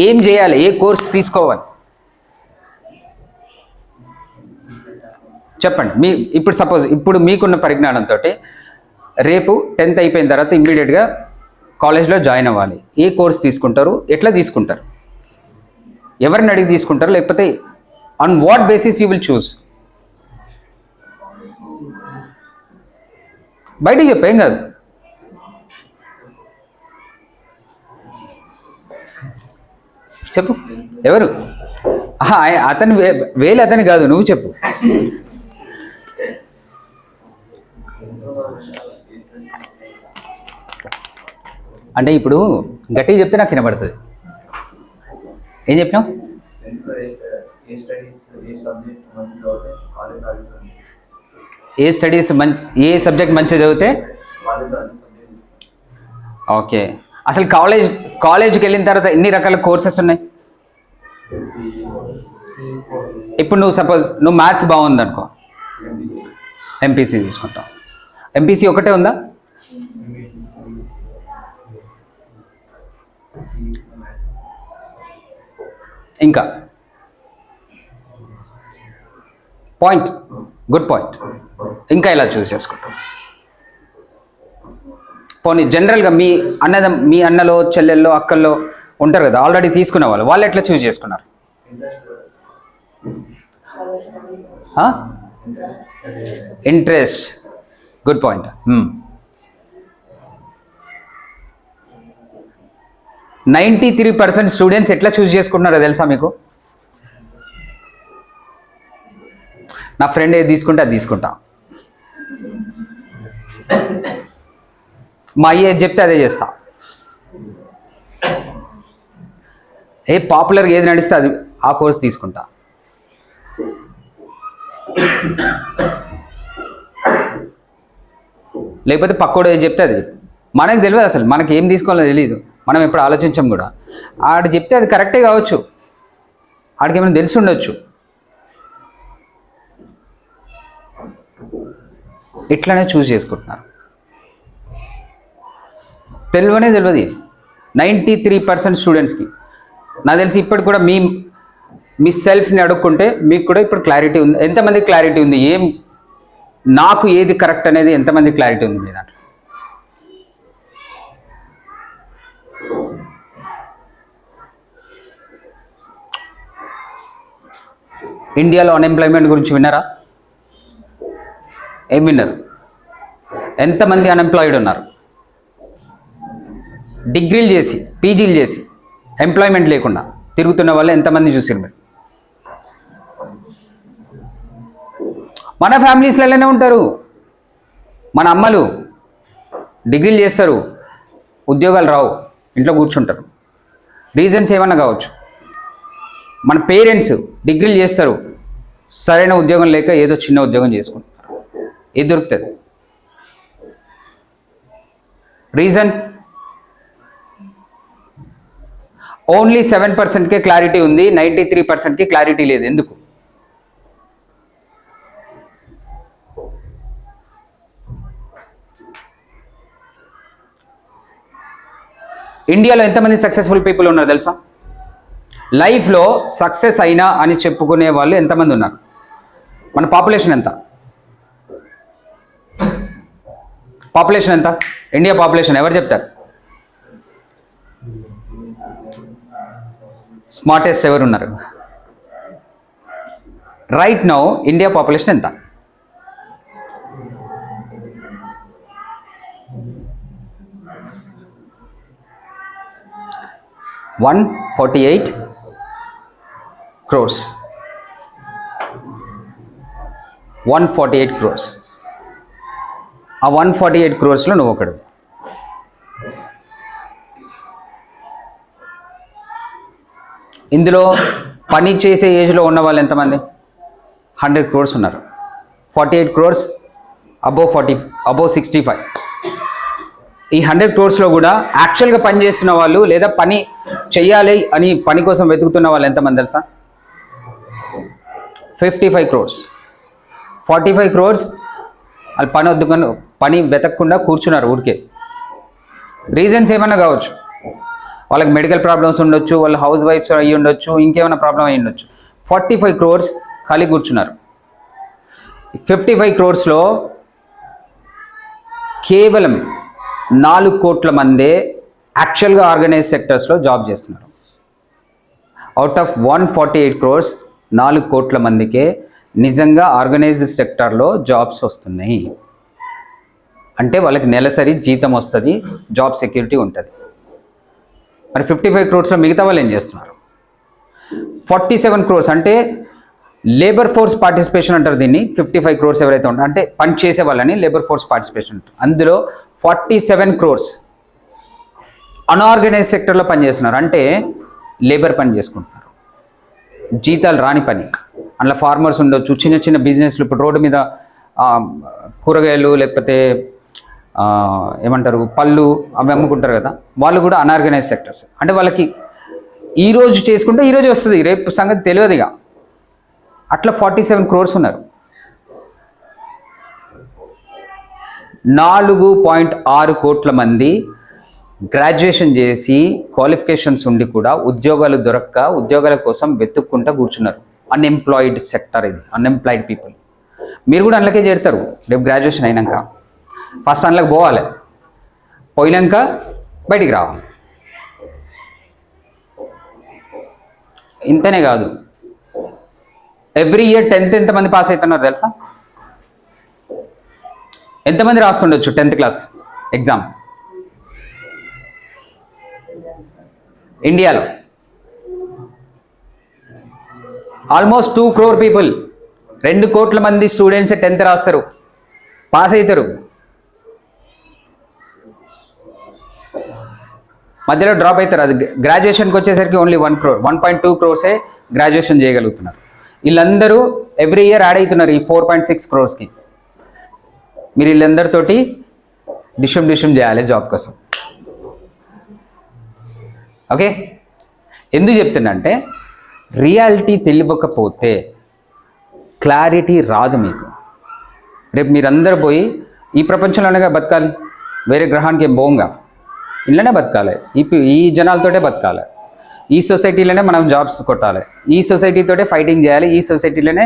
ఏం చేయాలి? ఏ కోర్స్ తీసుకోవాలి చెప్పండి. ఇప్పుడు సపోజ్ ఇప్పుడు మీకున్న పరిజ్ఞానంతో రేపు 10th అయిపోయిన తర్వాత ఇమ్మీడియట్గా కాలేజ్లో జాయిన్ అవ్వాలి. ఏ కోర్స్ తీసుకుంటారు? ఎట్లా తీసుకుంటారు? ఎవరిని అడిగి తీసుకుంటారు? లేకపోతే on what basis you will choose? బయటికి చెప్పేం కాదు. చెప్పు, ఎవరు? అతని వేలు అతని కాదు, నువ్వు చెప్పు. అంటే ఇప్పుడు గట్టిగా చెప్తే నాకు వినబడుతుంది. ఏం చెప్పినావు? ఏ స్టడీస్ ఏ సబ్జెక్ట్ మంచిగా చదివితే? ఓకే, అసలు కాలేజ్కి వెళ్ళిన తర్వాత ఎన్ని రకాల కోర్సెస్ ఉన్నాయి? ఇప్పుడు నువ్వు సపోజ్ నువ్వు మ్యాథ్స్ బాగుంది అనుకో, ఎంపీసీ తీసుకుంటావు. ఎంపీసీ ఒకటే ఉందా? ఇంకా పాయింట్, గుడ్ పాయింట్. ఇంకా ఇలా చూస్ చేసుకుంటాం. పోనీ జనరల్గా మీ అన్నలో చెల్లెల్లో అక్కల్లో ఉంటారు కదా ఆల్రెడీ తీసుకున్న వాళ్ళు ఎట్లా చూస్ చేసుకున్నారు? Interest, good point. 93% స్టూడెంట్స్ ఎట్లా చూస్ చేసుకుంటున్నారో తెలుసా మీకు? నా ఫ్రెండ్ ఏది తీసుకుంటే అది తీసుకుంటా, మా అయ్య ఏది చెప్తే అదే చేస్తా, పాపులర్గా ఏది నడిస్తే అది ఆ కోర్స్ తీసుకుంటా. లేకపోతే పక్కోడు ఏది చెప్తే అది. మనకు తెలియదు అసలు, మనకి ఏం తీసుకోవాలో తెలియదు, మనం ఎప్పుడు ఆలోచించాం కూడా. ఆడు చెప్తే అది కరెక్టే కావచ్చు, ఆడికి ఏమైనా తెలిసి ఉండొచ్చు. ఇట్లానే చూస్ చేసుకుంటున్నారు. తెలియనే తెలియదు 93% స్టూడెంట్స్కి. నాకు తెలిసి ఇప్పటికి కూడా మీ సెల్ఫ్ని అడుక్కుంటే మీకు కూడా ఇప్పుడు క్లారిటీ ఉంది. ఎంతమంది క్లారిటీ ఉంది నాకు ఏది కరెక్ట్ అనేది ఎంతమంది క్లారిటీ ఉంది మీ దాంట్లో? ఇండియాలో అన్ఎంప్లాయ్మెంట్ గురించి విన్నారా? ఏం విన్నారు? ఎంతమంది అన్ఎంప్లాయిడ్ ఉన్నారు? డిగ్రీలు చేసి పీజీలు చేసి ఎంప్లాయ్మెంట్ లేకుండా తిరుగుతున్న వాళ్ళు ఎంతమంది చూసారు మీరు? మన ఫ్యామిలీస్లలోనే ఉంటారు. మన అమ్మలు డిగ్రీలు చేస్తారు, ఉద్యోగాలు రావు, ఇంట్లో కూర్చుంటారు. రీజన్స్ ఏమన్నా కావచ్చు. మన పేరెంట్స్ డిగ్రీలు చేస్తారు, సరైన ఉద్యోగం లేక ఏదో చిన్న ఉద్యోగం చేసుకుంటారు. ఏది దొరుకుతుంది? రీజన్ ఓన్లీ 7%కే క్లారిటీ ఉంది, 93%కి క్లారిటీ లేదు. ఎందుకు? ఇండియాలో ఎంతమంది సక్సెస్ఫుల్ పీపుల్ ఉన్నారు తెలుసా? లైఫ్లో సక్సెస్ అయినా అని చెప్పుకునే వాళ్ళు ఎంతమంది ఉన్నారు? మన పాపులేషన్ ఎంత? పాపులేషన్ ఎంత? ఇండియా పాపులేషన్ ఎవరు చెప్తారు? స్మార్టెస్ట్ ఎవరు ఉన్నారు? రైట్ నౌ ఇండియా పాపులేషన్ ఎంత? $148 crores. 148 crores. ఆ 148 crores లో నువ్వు ఒకడు. ఇందులో పని చేసే ఏజ్లో ఉన్న వాళ్ళు ఎంతమంది? 100 crores ఉన్నారు. 48 crores అబోవ్ 65. ఈ 100 crores కూడా యాక్చువల్గా పని చేస్తున్న వాళ్ళు లేదా పని చెయ్యాలి అని పని కోసం వెతుకుతున్న వాళ్ళు ఎంతమంది తెలుసా? 55 crores. 45 crores వాళ్ళు పని వెతకకుండా కూర్చున్నారు ఊరికే. రీజన్స్ ఏమైనా కావచ్చు, వాళ్ళకి మెడికల్ ప్రాబ్లమ్స్ ఉండొచ్చు, వాళ్ళు హౌస్ వైఫ్స్ అయ్యి ఉండొచ్చు, ఇంకేమైనా ప్రాబ్లం అయ్యి ఉండొచ్చు. 45 crores ఖాళీ కూర్చున్నారు. 55 crores కేవలం 4 కోట్ల మందే యాక్చువల్గా ఆర్గనైజ్ సెక్టర్స్లో జాబ్ చేస్తున్నారు. అవుట్ ఆఫ్ 148 crores 4 కోట్ల మందికే నిజంగా ఆర్గనైజ్డ్ సెక్టార్లో జాబ్స్ వస్తున్నాయి. అంటే వాళ్ళకి నెలసరి జీతం వస్తుంది, జాబ్ సెక్యూరిటీ ఉంటుంది. మరి 55 crores మిగతా వాళ్ళు ఏం చేస్తున్నారు? 47 crores అంటే లేబర్ ఫోర్స్ పార్టిసిపేషన్ అంటారు దీన్ని. 55 crores ఎవరైతే ఉంటారో అంటే పని చేసే వాళ్ళని లేబర్ ఫోర్స్ పార్టిసిపేషన్ అంటారు. అందులో 47 crores అన్ఆర్గనైజ్ సెక్టర్లో పనిచేస్తున్నారు. అంటే లేబర్ పని చేసుకుంటున్నారు, జీతాలు రాని పని. అందులో ఫార్మర్స్ ఉండొచ్చు, చిన్న చిన్న బిజినెస్లు. ఇప్పుడు రోడ్డు మీద కూరగాయలు లేకపోతే ఏమంటారు పళ్ళు అవి అమ్ముకుంటారు కదా, వాళ్ళు కూడా అన్ఆర్గనైజ్ సెక్టర్స్. అంటే వాళ్ళకి ఈరోజు చేసుకుంటే ఈరోజు వస్తుంది, రేపు సంగతి తెలియదుగా. అట్లా 47 crores ఉన్నారు. 4.6 కోట్ల మంది గ్రాడ్యుయేషన్ చేసి క్వాలిఫికేషన్స్ ఉండి కూడా ఉద్యోగాలు దొరక్క ఉద్యోగాల కోసం వెతుక్కుంటూ కూర్చున్నారు. అన్ఎంప్లాయిడ్ సెక్టర్, ఇది అన్ఎంప్లాయిడ్ పీపుల్. మీరు కూడా అందులోకే చేరుతారు రేపు గ్రాడ్యుయేషన్ అయినాక. ఫస్ట్ అందులోకి పోవాలి, పోయినాక బయటికి రావాలి. ఇంతనే కాదు, ఎవ్రీ ఇయర్ 10th ఎంతమంది పాస్ అవుతున్నారు తెలుసా? ఎంతమంది రాస్తుండొచ్చు 10th క్లాస్ ఎగ్జామ్ ఇండియాలో? ఆల్మోస్ట్ 2 crore పీపుల్, 2 కోట్ల మంది స్టూడెంట్స్ 10th రాస్తారు, పాస్ అవుతారు. మధ్యలో డ్రాప్ అవుతారు. అది గ్రాడ్యుయేషన్కి వచ్చేసరికి ఓన్లీ 1 crore, 1.2 crores గ్రాడ్యుయేషన్ చేయగలుగుతున్నారు. వీళ్ళందరూ ఎవ్రీ ఇయర్ యాడ్ అవుతున్నారు ఈ 4.6 crores. మీరు వీళ్ళందరితోటి డిషం చేయాలి జాబ్ కోసం. ఓకే, ఎందుకు చెప్తున్నా అంటే రియాలిటీ తెలియకపోతే క్లారిటీ రాదు మీకు. రేపు మీరందరూ పోయి ఈ ప్రపంచంలోనే బతకాలి, వేరే గ్రహానికి ఏం పోంగా, ఇళ్ళనే బతకాలి, ఈ జనాలతోటే బతకాలి, ఈ సొసైటీలోనే మనం జాబ్స్ కొట్టాలి, ఈ సొసైటీతోటే ఫైటింగ్ చేయాలి, ఈ సొసైటీలోనే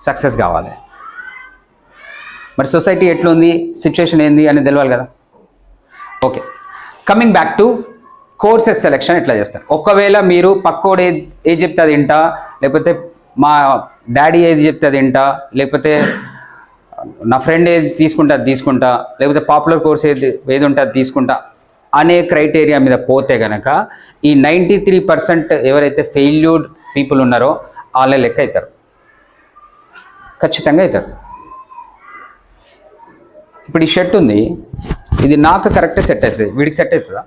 సక్సెస్ కావాలి. మరి సొసైటీ ఎట్లుంది, సిచ్యువేషన్ ఏంది అని తెలియాలి కదా. Okay, coming back to courses selection ఎట్లా చేస్తారు. ఒకవేళ మీరు పక్కోడు ఏది చెప్తే అది వింటా, లేకపోతే మా డాడీ ఏది చెప్తే అది వింటా, లేకపోతే నా ఫ్రెండ్ ఏది తీసుకుంటా అది తీసుకుంటా, లేకపోతే పాపులర్ కోర్స్ ఏది ఉంటే అది తీసుకుంటా అనే క్రైటీరియా మీద పోతే కనుక ఈ 93% ఎవరైతే ఫెయిల్యూర్డ్ పీపుల్ ఉన్నారో వాళ్ళే లెక్క అవుతారు, ఖచ్చితంగా అవుతారు. ఇప్పుడు ఈ షర్ట్ ఉంది, ఇది నాకు కరెక్ట్ సెట్ అవుతుంది, వీడికి సెట్ అవుతుందా?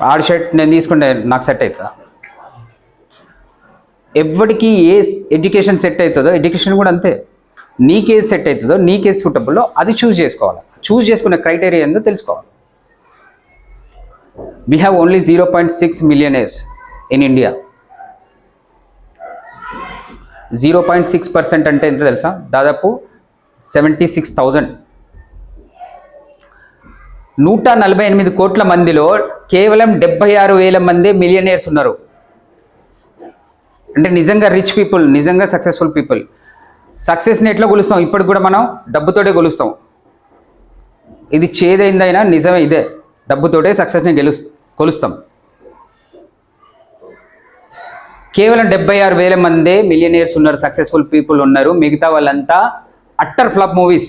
ఆడి షర్ట్ నేను తీసుకుంటే నాకు సెట్ అవుతుందా? ఎవరికి ఏ ఎడ్యుకేషన్ సెట్ అవుతుందో ఎడ్యుకేషన్ కూడా అంతే. నీకేది సెట్ అవుతుందో, నీకేది సూటబుల్లో అది చూస్ చేసుకోవాలి. చూస్ చేసుకునే క్రైటీరియా ఏందో తెలుసుకోవాలి. We have only 0.6 millionaires in India. 0.6% అంటే ఎంత తెలుసా? దాదాపు 76,000. 148 కోట్ల మందిలో కేవలం 76,000 మంది మిలియనేర్స్ ఉన్నారు. అంటే నిజంగా రిచ్ పీపుల్, నిజంగా సక్సెస్ఫుల్ పీపుల్. సక్సెస్ని ఎట్లా కొలుస్తాం? ఇప్పటికి కూడా మనం డబ్బుతోటే కొలుస్తాం. ఇది చేదైందైనా నిజమే, ఇదే డబ్బుతోటే సక్సెస్ని కొలుస్తాం. కేవలం 76,000 మందే మిలియనేర్స్ ఉన్నారు, సక్సెస్ఫుల్ పీపుల్ ఉన్నారు. మిగతా వాళ్ళంతా utter flop movies,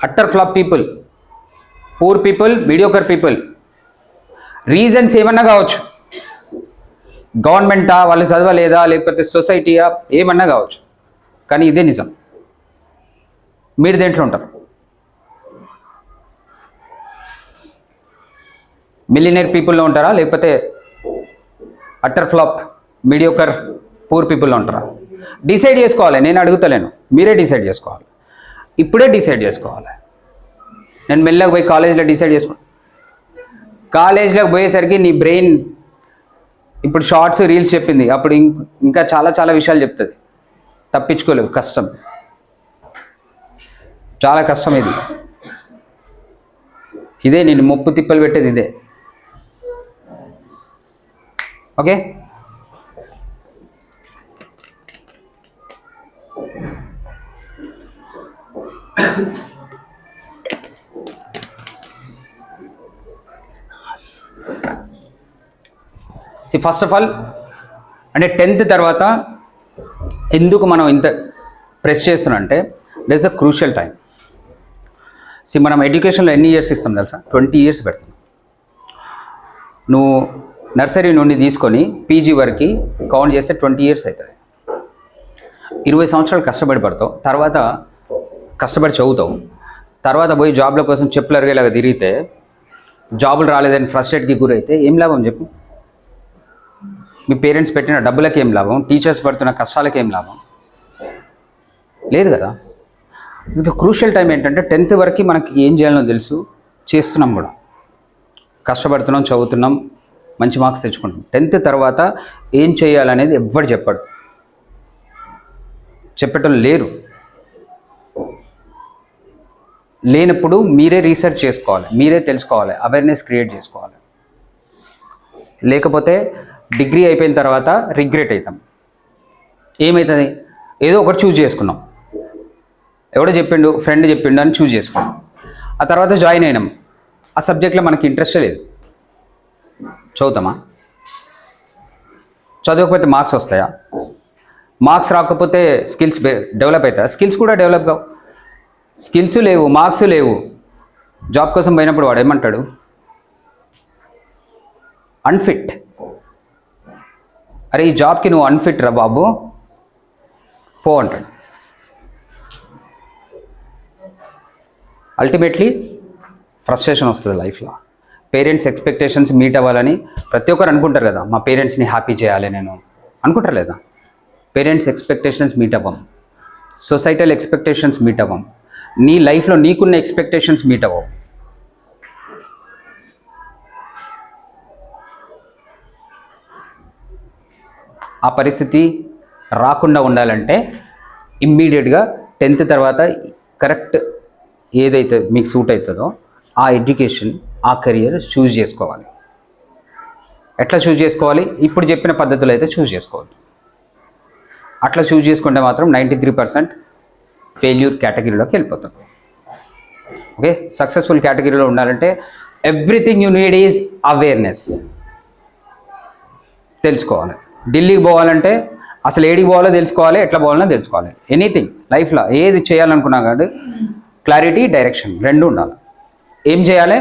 utter flop people, poor people, mediocre people. Reasons ఏమన్నా కావచ్చు, గవర్నమెంటా, వాళ్ళు చదవలేదా, లేకపోతే సొసైటీయా, ఏమన్నా కావచ్చు, కానీ ఇదే నిజం. మీరు దేంట్లో ఉంటారు? మిలియనర్ పీపుల్లో ఉంటారా, లేకపోతే అట్టర్ ఫ్లాప్ మీడియోకర్ పూర్ పీపుల్లో ఉంటారా? డిసైడ్ చేసుకోవాలి. నేను అడుగుతలేను, మీరే డిసైడ్ చేసుకోవాలి. ఇప్పుడే డిసైడ్ చేసుకోవాలి. నేను మెల్లగా పోయి కాలేజీలో డిసైడ్ చేసుకో. కాలేజీలోకి పోయేసరికి నీ బ్రెయిన్ ఇప్పుడు షార్ట్స్ రీల్స్ చెప్పింది, అప్పుడు ఇంకా చాలా చాలా విషయాలు చెప్తుంది. తప్పించుకోలేవు, కష్టం, చాలా కష్టం. ఇదే నేను ముప్పు తిప్పలు పెట్టేది ఇదే. ఓకే, ఫస్ట్ ఆఫ్ ఆల్ అంటే 10th తర్వాత ఎందుకు మనం ఇంత ప్రెస్ చేస్తున్నాం అంటే that is the crucial time. మనం ఎడ్యుకేషన్లో ఎన్ని ఇయర్స్ ఇస్తాం తెలుసా? 20 years పెడతాం. నువ్వు నర్సరీ నుండి తీసుకొని పీజీ వరకు కౌంట్ చేస్తే 20 years అవుతుంది. 20 సంవత్సరాలు కష్టపడి పడతావు, తర్వాత కష్టపడి చదువుతావు, తర్వాత పోయి జాబ్ల కోసం చెప్పులు అరిగేలాగా తిరిగితే జాబులు రాలేదని ఫ్రస్ట్రేట్కి గురైతే ఏం లాభం చెప్పు? మీ పేరెంట్స్ పెట్టిన డబ్బులకి ఏం లాభం? టీచర్స్ పడుతున్న కష్టాలకి ఏం లాభం? లేదు కదా. ఇంకా క్రూషియల్ టైం ఏంటంటే 10th వరకు మనకి ఏం చేయాలో తెలుసు, చేస్తున్నాం కూడా, కష్టపడుతున్నాం, చదువుతున్నాం, మంచి మార్క్స్ తెచ్చుకుంటాం. 10th తర్వాత ఏం చేయాలనేది ఎవ్వరు చెప్పాడు, చెప్పటం లేరు. లేనప్పుడు మీరే రీసెర్చ్ చేసుకోవాలి, మీరే తెలుసుకోవాలి, అవేర్నెస్ క్రియేట్ చేసుకోవాలి. లేకపోతే డిగ్రీ అయిపోయిన తర్వాత రిగ్రెట్ అవుతాం. ఏమవుతుంది? ఏదో ఒకటి చూజ్ చేసుకున్నాం, ఎవడో చెప్పిండు, ఫ్రెండ్ చెప్పిండు అని చూజ్ చేసుకున్నాం. ఆ తర్వాత జాయిన్ అయినాం, ఆ సబ్జెక్ట్లో మనకి ఇంట్రెస్ట్ లేదు. చదువుతామా? చదవకపోతే మార్క్స్ వస్తాయా? మార్క్స్ రాకపోతే స్కిల్స్ డెవలప్ అవుతాయా? స్కిల్స్ కూడా డెవలప్ కావు. స్కిల్స్ లేవు, మార్క్స్ లేవు. జాబ్ కోసం పోయినప్పుడు వాడు ఏమంటాడు? అన్ఫిట్. అరే ఈ జాబ్కి నువ్వు అన్ఫిట్ రా బాబు, పో అంటాడు. అల్టిమేట్లీ ఫ్రస్ట్రేషన్ వస్తుంది లైఫ్లో. పేరెంట్స్ ఎక్స్పెక్టేషన్స్ మీట్ అవ్వాలని ప్రతి ఒక్కరు అనుకుంటారు కదా, మా పేరెంట్స్ని హ్యాపీ చేయాలి నేను అనుకుంటారు లేదా? పేరెంట్స్ ఎక్స్పెక్టేషన్స్ మీట్ అవ్వం, సొసైటల్ ఎక్స్పెక్టేషన్స్ మీట్ అవ్వం, నీ లైఫ్లో నీకున్న ఎక్స్పెక్టేషన్స్ మీట్ అవ్వవు. ఆ పరిస్థితి రాకుండా ఉండాలంటే ఇమ్మీడియట్గా 10th తర్వాత కరెక్ట్ ఏదైతే మీకు సూట్ అవుతుందో ఆ ఎడ్యుకేషన్, ఆ కెరియర్ చూజ్ చేసుకోవాలి. ఎట్లా చూజ్ చేసుకోవాలి? ఇప్పుడు చెప్పిన పద్ధతులు అయితే చూజ్ చేసుకోవాలి. అట్లా చూజ్ చేసుకుంటే మాత్రం 93% ఫెయిల్యూర్ కేటగిరీలోకి వెళ్ళిపోతాం. ఓకే, సక్సెస్ఫుల్ కేటగిరీలో ఉండాలంటే everything you need is awareness. తెలుసుకోవాలి. ఢిల్లీకి పోవాలంటే అసలు ఏడికి పోవాలో తెలుసుకోవాలి, ఎట్లా పోవాలో తెలుసుకోవాలి. ఎనీథింగ్ లైఫ్లో ఏది చేయాలనుకున్నా కానీ క్లారిటీ, డైరెక్షన్ రెండు ఉండాలి. ఏం చేయాలి,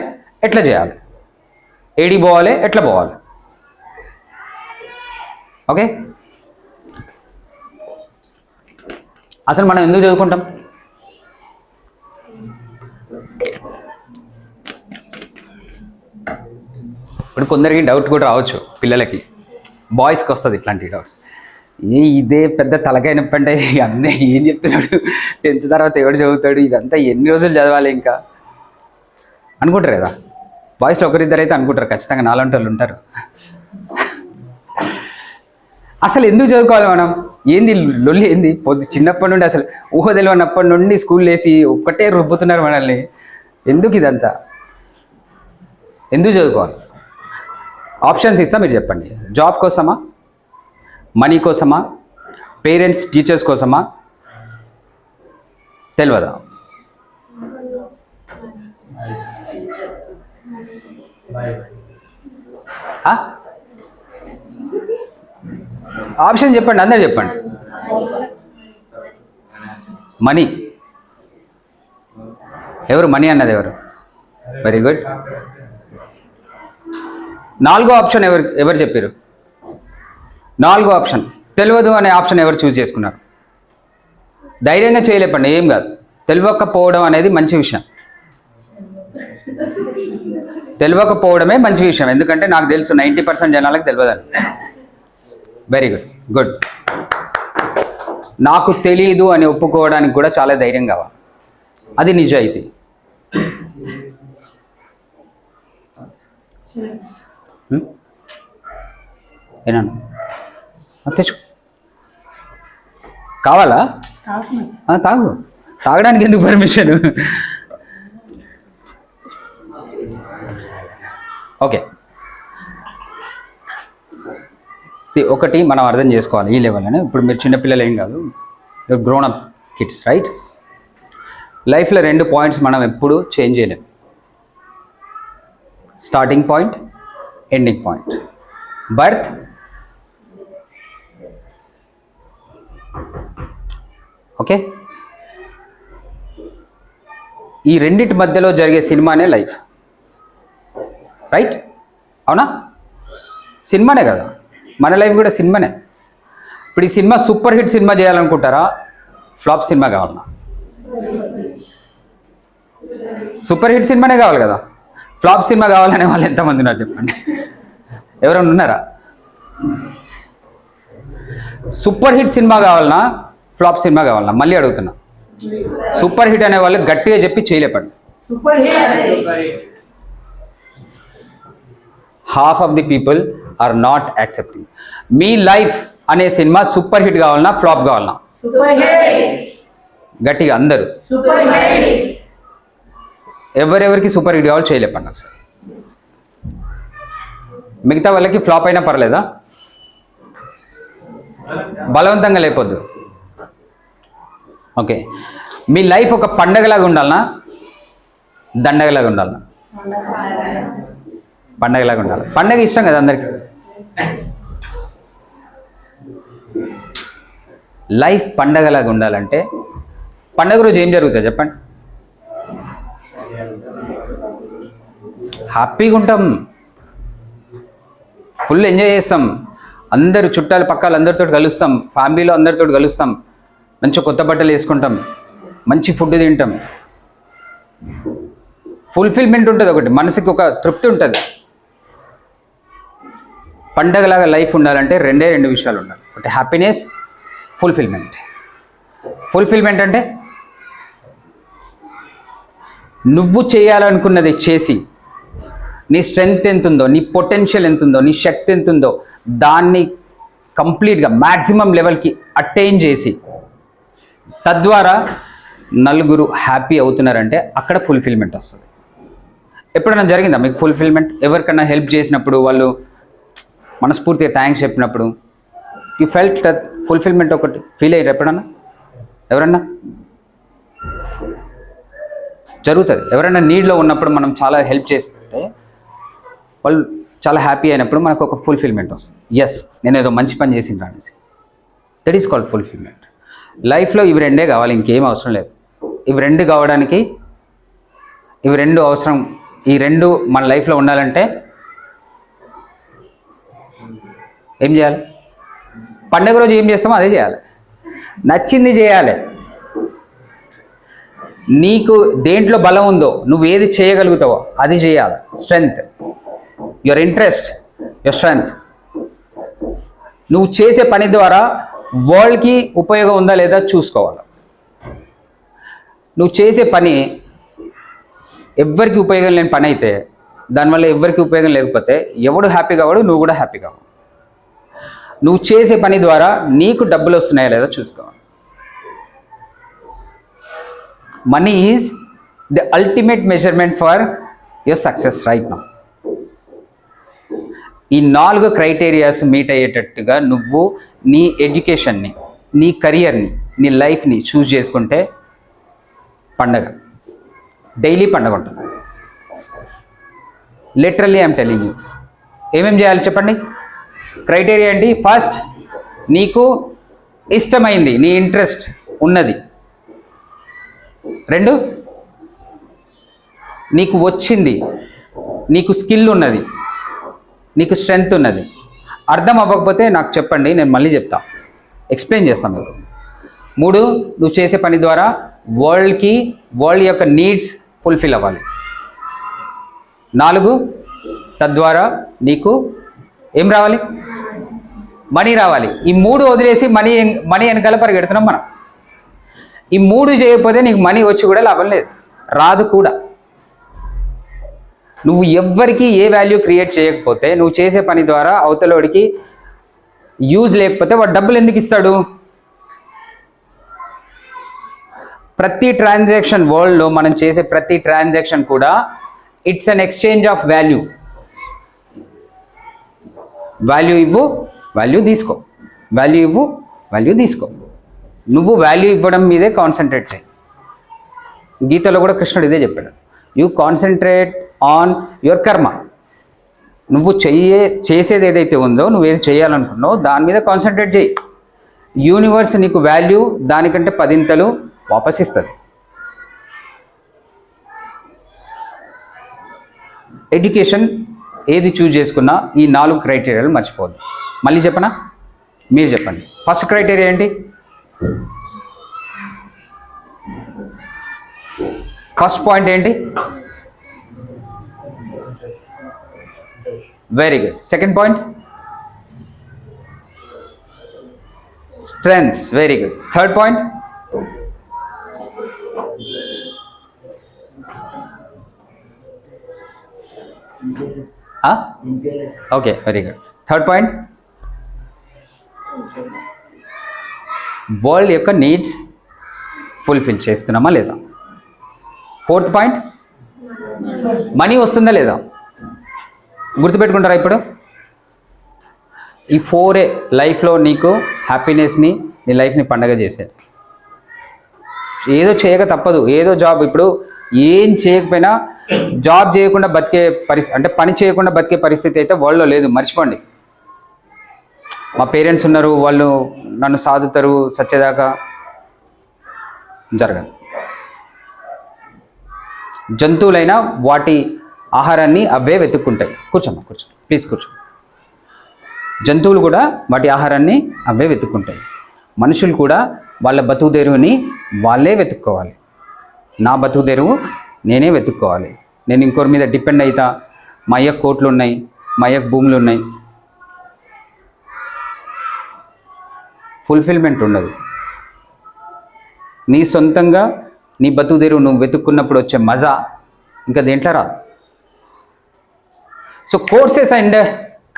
ఎట్లా చేయాలి, ఏడికి పోవాలి, ఎట్లా పోవాలి. ఓకే, అసలు మనం ఎందుకు చదువుకుంటాం? ఇప్పుడు కొందరికి డౌట్ కూడా రావచ్చు, పిల్లలకి, బాయ్స్కి వస్తుంది ఇట్లాంటి డౌట్స్. ఇదే పెద్ద తలకాయ నొప్పి అంటే అన్నీ ఏం చెప్తున్నాడు, 10th తర్వాత ఎవడు చదువుతాడు, ఇదంతా ఎన్ని రోజులు చదవాలి ఇంకా అనుకుంటారు కదా. బాయ్స్లో ఒకరిద్దరు అయితే అనుకుంటారు, ఖచ్చితంగా నాలాంటి వాళ్ళు ఉంటారు. అసలు ఎందుకు చదువుకోవాలి మనం? ఏంది లొల్లి, ఏంది చిన్నప్పటి నుండి అసలు ఊహ తెలియనప్పటి నుండి స్కూల్ వేసి ఒక్కటే రుబ్బుతున్నారు మనల్ని. ఎందుకు ఇదంతా? ఎందుకు చదువుకోవాలి? ఆప్షన్స్ ఇస్తా, మీరు చెప్పండి. జాబ్ కోసమా, మనీ కోసమా, పేరెంట్స్ టీచర్స్ కోసమా, తెలియదా? ఆప్షన్ చెప్పండి, అందరు చెప్పండి. మనీ. ఎవరు మనీ అన్నది? ఎవరు? Very good. 4వ ఆప్షన్ ఎవరు చెప్పారు? 4వ ఆప్షన్ తెలియదు అనే ఆప్షన్ ఎవరు చూజ్ చేసుకున్నారు? ధైర్యంగా చేయలేపండి, ఏం కాదు. తెలియకపోవడం అనేది మంచి విషయం. తెలియకపోవడమే మంచి విషయం, ఎందుకంటే నాకు తెలుసు 90% జనాలకు తెలియదని. Very good, good. నాకు తెలియదు అని ఒప్పుకోవడానికి కూడా చాలా ధైర్యం కావాలి, అది నిజాయితీ. ఏనా తెచ్చు కావాలా? తాగు. తాగడానికి ఎందుకు పర్మిషన్? ఓకే, ఒకటి మనం అర్థం చేసుకోవాలి ఈ లెవెల్లోనే. ఇప్పుడు మీరు చిన్నపిల్లలు ఏం కాదు, గ్రోన్ అప్ కిడ్స్, రైట్? లైఫ్లో 2 పాయింట్స్ మనం ఎప్పుడు చేంజ్ చేయలేం. Starting point, ending point. Birth, okay, ఈ రెండింటి మధ్యలో జరిగే సినిమానే లైఫ్, రైట్? అవునా? సినిమానే కదా, మన లైఫ్ కూడా సినిమానే. ఇప్పుడు ఈ సినిమా సూపర్ హిట్ సినిమా చేయాలనుకుంటారా, ఫ్లాప్ సినిమా కావాలన్నా? సూపర్ హిట్ సినిమానే కావాలి కదా. ఫ్లాప్ సినిమా కావాలనే వాళ్ళు ఎంతమంది ఉన్నారు చెప్పండి? ఎవరైనా ఉన్నారా? సూపర్ హిట్ సినిమా కావాలన్నా, ఫ్లాప్ సినిమా కావాలన్నా? మళ్ళీ అడుగుతున్నా. సూపర్ హిట్ అనే వాళ్ళు గట్టిగా చెప్పి చేయలేపండి. Half of the people are not accepting. మీ లైఫ్ అనే సినిమా సూపర్ హిట్ కావాలన్నా, ఫ్లాప్ కావాలన్నా? గట్టిగా అందరూ. ఎవరెవరికి సూపర్ హిట్ కావాలి చేయలేపండి ఒకసారి. మిగతా వాళ్ళకి ఫ్లాప్ అయినా పర్లేదా? బలవంతంగా లేపొద్దు. ఓకే, మీ లైఫ్ ఒక పండగలాగా ఉండాలనా దండగలాగా ఉండాలనా? పండగలాగా ఉండాలి. పండగ ఇష్టం కదా అందరికీ. లైఫ్ పండగలాగా ఉండాలంటే పండగ రోజు ఏం జరుగుతుంది చెప్పండి? హ్యాపీగా ఉంటాం, ఫుల్ ఎంజాయ్ చేస్తాం, అందరు చుట్టాలు పక్కలు అందరితో కలుస్తాం, ఫ్యామిలీలో అందరితో కలుస్తాం, మంచి కొత్త బట్టలు వేసుకుంటాం, మంచి ఫుడ్ తింటాం, ఫుల్ఫిల్మెంట్ ఉంటుంది, ఒకటి మనసుకి ఒక తృప్తి ఉంటుంది. పండగలాగా లైఫ్ ఉండాలంటే రెండు విషయాలు ఉండాలి. ఒకటి హ్యాపీనెస్, ఫుల్ఫిల్మెంట్. ఫుల్ఫిల్మెంట్ అంటే నువ్వు చేయాలనుకున్నది చేసి నీ స్ట్రెంగ్త్ ఎంత ఉందో, నీ పొటెన్షియల్ ఎంత ఉందో, నీ శక్తి ఎంత ఉందో దాన్ని కంప్లీట్గా మ్యాక్సిమం లెవెల్కి అటైన్ చేసి తద్వారా నలుగురు హ్యాపీ అవుతున్నారంటే అక్కడ ఫుల్ఫిల్మెంట్ వస్తుంది. ఎప్పుడైనా జరిగిందా మీకు ఫుల్ఫిల్మెంట్? ఎవరికన్నా హెల్ప్ చేసినప్పుడు వాళ్ళు మనస్ఫూర్తిగా థ్యాంక్స్ చెప్పినప్పుడు యూ ఫెల్ట్ దట్ ఫుల్ఫిల్మెంట్ ఒకటి ఫీల్ అయ్యారు ఎప్పుడన్నా? ఎవరన్నా? జరుగుతుంది. ఎవరైనా నీడ్లో ఉన్నప్పుడు మనం చాలా హెల్ప్ చేస్తే వాళ్ళు చాలా హ్యాపీ అయినప్పుడు మనకు ఒక ఫుల్ఫిల్మెంట్ వస్తుంది. ఎస్, నేను ఏదో మంచి పని చేసిండ్రా అనేసి. That is called fulfilment. లైఫ్లో ఇవి రెండే కావాలి, ఇంకేం అవసరం లేదు. ఇవి రెండు కావడానికి ఇవి రెండు అవసరం. ఈ రెండు మన లైఫ్లో ఉండాలంటే ఏం చేయాలి? పండుగ రోజు ఏం చేస్తామో అదే చేయాలి, నచ్చింది చేయాలి. నీకు దేంట్లో బలం ఉందో, నువ్వు ఏది చేయగలుగుతావో అది చేయాలి. Strength, your interest, your strength. నువ్వు చేసే పని ద్వారా వరల్డ్కి ఉపయోగం ఉందా లేదా చూసుకోవాలి. నువ్వు చేసే పని ఎవ్వరికి ఉపయోగం లేని పని అయితే దానివల్ల ఎవ్వరికి ఉపయోగం లేకపోతే ఎవడు హ్యాపీ కావాడు, నువ్వు కూడా హ్యాపీ కావు. నువ్వు చేసే పని ద్వారా నీకు డబ్బులు వస్తున్నాయా లేదా చూసుకోవాలి. Money is the ultimate measurement for your success right now. ఈ 4 క్రైటీరియాస్ మీట్ అయ్యేటట్టుగా నువ్వు నీ ఎడ్యుకేషన్ని, నీ కెరియర్ని, నీ లైఫ్ని చూస్ చేసుకుంటే పండగ, డైలీ పండగ ఉంటుంది. Literally I'm telling you. ఏమేమి చేయాలి చెప్పండి? క్రైటీరియా ఏంటి? ఫస్ట్, నీకు ఇష్టమైంది, నీ ఇంట్రెస్ట్ ఉన్నది. 2, నీకు వచ్చింది, నీకు స్కిల్ ఉన్నది, నీకు స్ట్రెంగ్త్ ఉన్నది. అర్థం అవ్వకపోతే నాకు చెప్పండి, నేను మళ్ళీ చెప్తా, ఎక్స్ప్లెయిన్ చేస్తాను మీకు. 3, నువ్వు చేసే పని ద్వారా వరల్డ్ యొక్క నీడ్స్ ఫుల్ఫిల్ అవ్వాలి. 4, తద్వారా నీకు ఏం రావాలి? మనీ రావాలి. ఈ 3 వదిలేసి మనీ వెనకాల పరిగెడుతున్నాం మనం. ఈ 3 చేయకపోతే నీకు మనీ వచ్చి కూడా లాభం లేదు, రాదు కూడా. నువ్వు ఎవ్వరికి ఏ వాల్యూ క్రియేట్ చేయకపోతే, నువ్వు చేసే పని ద్వారా అవతలోడికి యూజ్ లేకపోతే వాడు డబ్బులు ఎందుకు ఇస్తాడు? ప్రతి ట్రాన్సాక్షన్, వరల్డ్లో మనం చేసే ప్రతి ట్రాన్సాక్షన్ కూడా it's an exchange of value. Value ఇవ్వు, వాల్యూ తీసుకో, వాల్యూ ఇవ్వు, వాల్యూ తీసుకో. నువ్వు వాల్యూ ఇవ్వడం మీదే కాన్సన్ట్రేట్ చేయి. గీతలో కూడా కృష్ణుడు ఇదే చెప్పాడు, యూ కాన్సన్ట్రేట్ ఆన్ యువర్ కర్మ. నువ్వు చేసేది ఏదైతే ఉందో, నువ్వేది చేయాలనుకున్నావో దాని మీద కాన్సన్ట్రేట్ చేయి. యూనివర్స్ నీకు వాల్యూ దానికంటే 10 వాపస్ ఇస్తుంది. ఎడ్యుకేషన్ ఏది చూజ్ చేసుకున్నా ఈ 4 క్రైటీరియాలు మర్చిపోవద్దు. మళ్ళీ చెప్పనా? మీరు చెప్పండి. ఫస్ట్ క్రైటీరియా ఏంటి? ఫస్ట్ పాయింట్ ఏంటి? Very good. Second point? Strength. Very good. Third point? Okay, very good. Third point? World యొక్క నీడ్స్ ఫుల్ఫిల్ చేస్తున్నామా లేదా? Fourth point? మనీ వస్తుందా లేదా? గుర్తుపెట్టుకుంటారా ఇప్పుడు? ఈ 4 లైఫ్లో నీకు హ్యాపీనెస్ని, నీ లైఫ్ని పండగ చేసేది. ఏదో చేయక తప్పదు, ఏదో జాబ్. ఇప్పుడు ఏం చేయకపోయినా జాబ్ చేయకుండా బతికే పరిస్థితి, అంటే పని చేయకుండా బతికే పరిస్థితి అయితే వరల్డ్లో లేదు, మర్చిపోండి. మా పేరెంట్స్ ఉన్నారు, వాళ్ళు నన్ను సాదుతారు చచ్చేదాకా, జరగదు. జంతువులైనా వాటి ఆహారాన్ని అవే వెతుక్కుంటాయి. కూర్చోమ్మా, కూర్చో, ప్లీజ్ కూర్చో. జంతువులు కూడా వాటి ఆహారాన్ని అవే వెతుక్కుంటాయి. మనుషులు కూడా వాళ్ళ బతుకుదెరువుని వాళ్ళే వెతుక్కోవాలి. నా బతుకుదెరువు నేనే వెతుక్కోవాలి. నేను ఇంకోరి మీద డిపెండ్ అవుతా, మా అయ్యకు కోట్లు ఉన్నాయి, మా అయ్యకు భూములు ఉన్నాయి, ఫుల్ఫిల్మెంట్ ఉండదు. నీ సొంతంగా నీ బతుకుదెరువు నువ్వు వెతుక్కున్నప్పుడు వచ్చే మజా ఇంకా దేంట్లో రాదు. సో కోర్సెస్ అండ్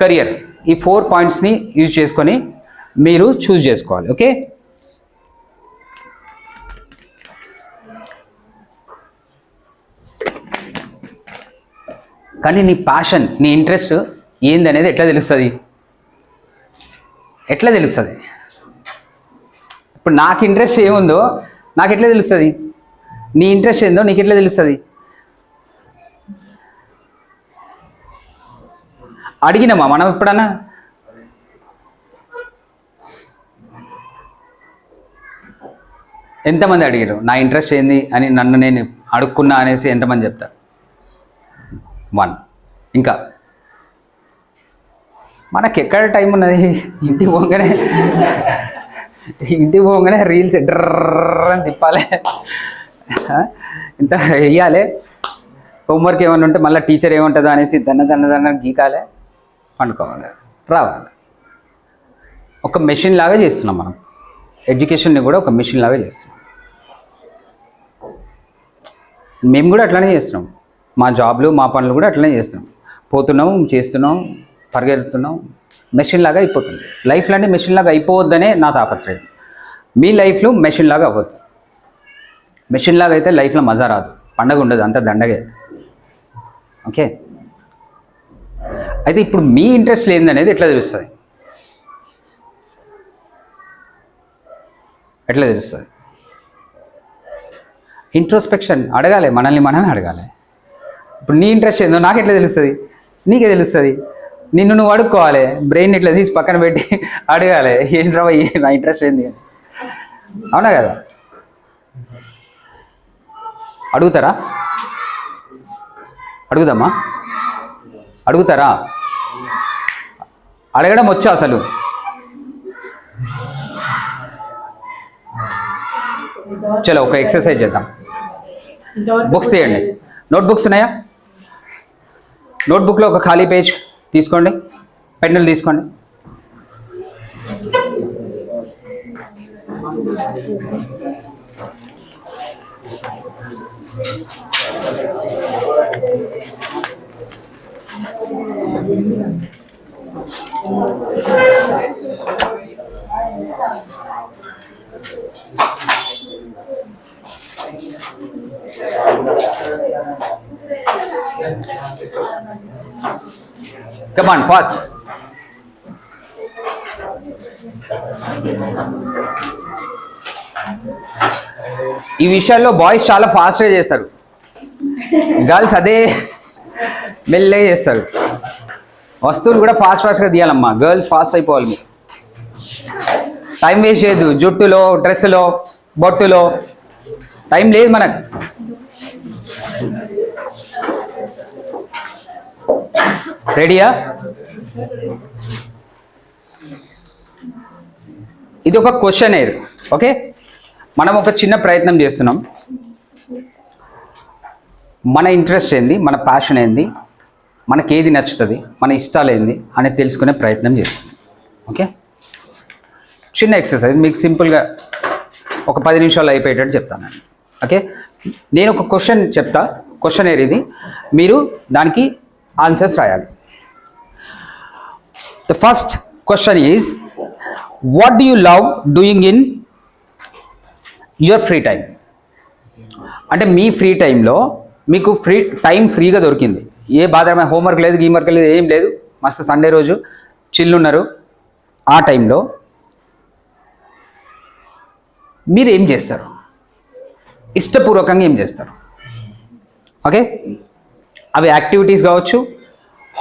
కెరియర్, ఈ 4 పాయింట్స్ని యూజ్ చేసుకొని మీరు చూస్ చేసుకోవాలి. ఓకే, కానీ నీ ప్యాషన్, నీ ఇంట్రెస్ట్ ఏందనేది ఎట్లా తెలుస్తుంది? ఎట్లా తెలుస్తుంది? ఇప్పుడు నాకు ఇంట్రెస్ట్ ఏముందో నాకు ఎట్లా తెలుస్తుంది? నీ ఇంట్రెస్ట్ ఏందో నీకు ఎట్లా తెలుస్తుంది? అడిగినామా మనం ఎప్పుడన్నా? ఎంతమంది అడిగారు నా ఇంట్రెస్ట్ ఏంది అని నన్ను నేను అడుక్కున్నా అనేసి ఎంతమంది చెప్తారు? 1. ఇంకా మనకి ఎక్కడ టైం ఉన్నది? ఇంటికి పోగానే రీల్స్ డ్రర్ అని తిప్పాలి, ఇంత వెయ్యాలి. హోంవర్క్ ఏమైనా ఉంటే మళ్ళీ టీచర్ ఏముంటుందో అనేసి దన్న గీకాలి, పండుకోవాలి, రావాలి. ఒక మెషిన్ లాగా చేస్తున్నాం మనం. ఎడ్యుకేషన్ని కూడా ఒక మెషిన్ లాగా చేస్తున్నాం. మేము కూడా అట్లనే చేస్తున్నాం. మా జాబ్లు, మా పనులు కూడా అట్లనే చేస్తున్నాం. పోతున్నాం, చేస్తున్నాం, పరిగెడుతున్నాం, మెషిన్ లాగా అయిపోతుంది. లైఫ్లోనే మెషిన్ లాగా అయిపోవద్దనే నా తాపత్రయం. మీ లైఫ్లో మెషిన్ లాగా అవ్వద్దు. మెషిన్ లాగా అయితే లైఫ్లో మజా రాదు, పండగ ఉండదు, అంత దండగే. ఓకే, అయితే ఇప్పుడు మీ ఇంట్రెస్ట్ లేదనేది ఎట్లా తెలుస్తుంది? ఎట్లా తెలుస్తుంది? ఇంట్రోస్పెక్షన్ అడగాలి, మనల్ని మనమే అడగాలి. ఇప్పుడు నీ ఇంట్రెస్ట్ ఏందో నాకు ఎట్లా తెలుస్తుంది? నీకే తెలుస్తుంది. నిన్ను నువ్వు అడుక్కోవాలి, బ్రెయిన్ ఇట్లా తీసి పక్కన పెట్టి అడగాలి, ఏం రా నా ఇంట్రెస్ట్ ఏంది అని. అవునా కదా? అడుగుతారా? అడుగుదామా? అడుగుతారా? అడగడం వచ్చా అసలు? చలో ఒక ఎక్సర్సైజ్ చేద్దాం. బుక్స్ తీయండి. నోట్బుక్స్ ఉన్నాయా? నోట్బుక్లో ఒక ఖాళీ పేజ్ తీసుకోండి, పెన్నులు తీసుకోండి. Come on, fast. ఈ విషయాల్లో బాయ్స్ చాలా ఫాస్ట్గా చేస్తారు, గర్ల్స్ అదే మెల్లగా చేస్తారు. వస్తువులు కూడా ఫాస్ట్గా తీయాలమ్మా, గర్ల్స్ ఫాస్ట్ అయిపోవాలి. మీరు టైం వేస్ట్ చేయొద్దు. జుట్టులో, డ్రెస్సులో, బొట్టులో టైం లేదు మనకు. రెడీయా? ఇది ఒక క్వశ్చనైర్. ఓకే, మనం ఒక చిన్న ప్రయత్నం చేస్తున్నాం. మన ఇంట్రెస్ట్ ఏంది, మన ప్యాషన్ ఏంది, మనకి ఏది నచ్చుతుంది, మన ఇష్టాలు ఏంది అనేది తెలుసుకునే ప్రయత్నం చేస్తున్నాం. ఓకే, చిన్న ఎక్సర్సైజ్ మీకు సింపుల్గా ఒక 10 నిమిషాలు అయిపోయేటట్టు చెప్తాను. ఓకే, నేను ఒక క్వశ్చన్ చెప్తా, క్వశ్చనైర్ ఇది, మీరు దానికి ఆన్సర్స్ రాయాలి. The first question is, what do you love doing in your free time? అంటే మీ ఫ్రీ టైంలో మీకు ఫ్రీగా దొరికింది, ఏ బాధ, హోంవర్క్ లేదు, గీమ్వర్క్ లేదు, ఏం లేదు, మస్తు సండే రోజు చిల్ ఉన్నారు, ఆ టైంలో మీరు ఏం చేస్తారు, ఇష్టపూర్వకంగా ఏం చేస్తారు? ఓకే, అవి యాక్టివిటీస్ కావచ్చు,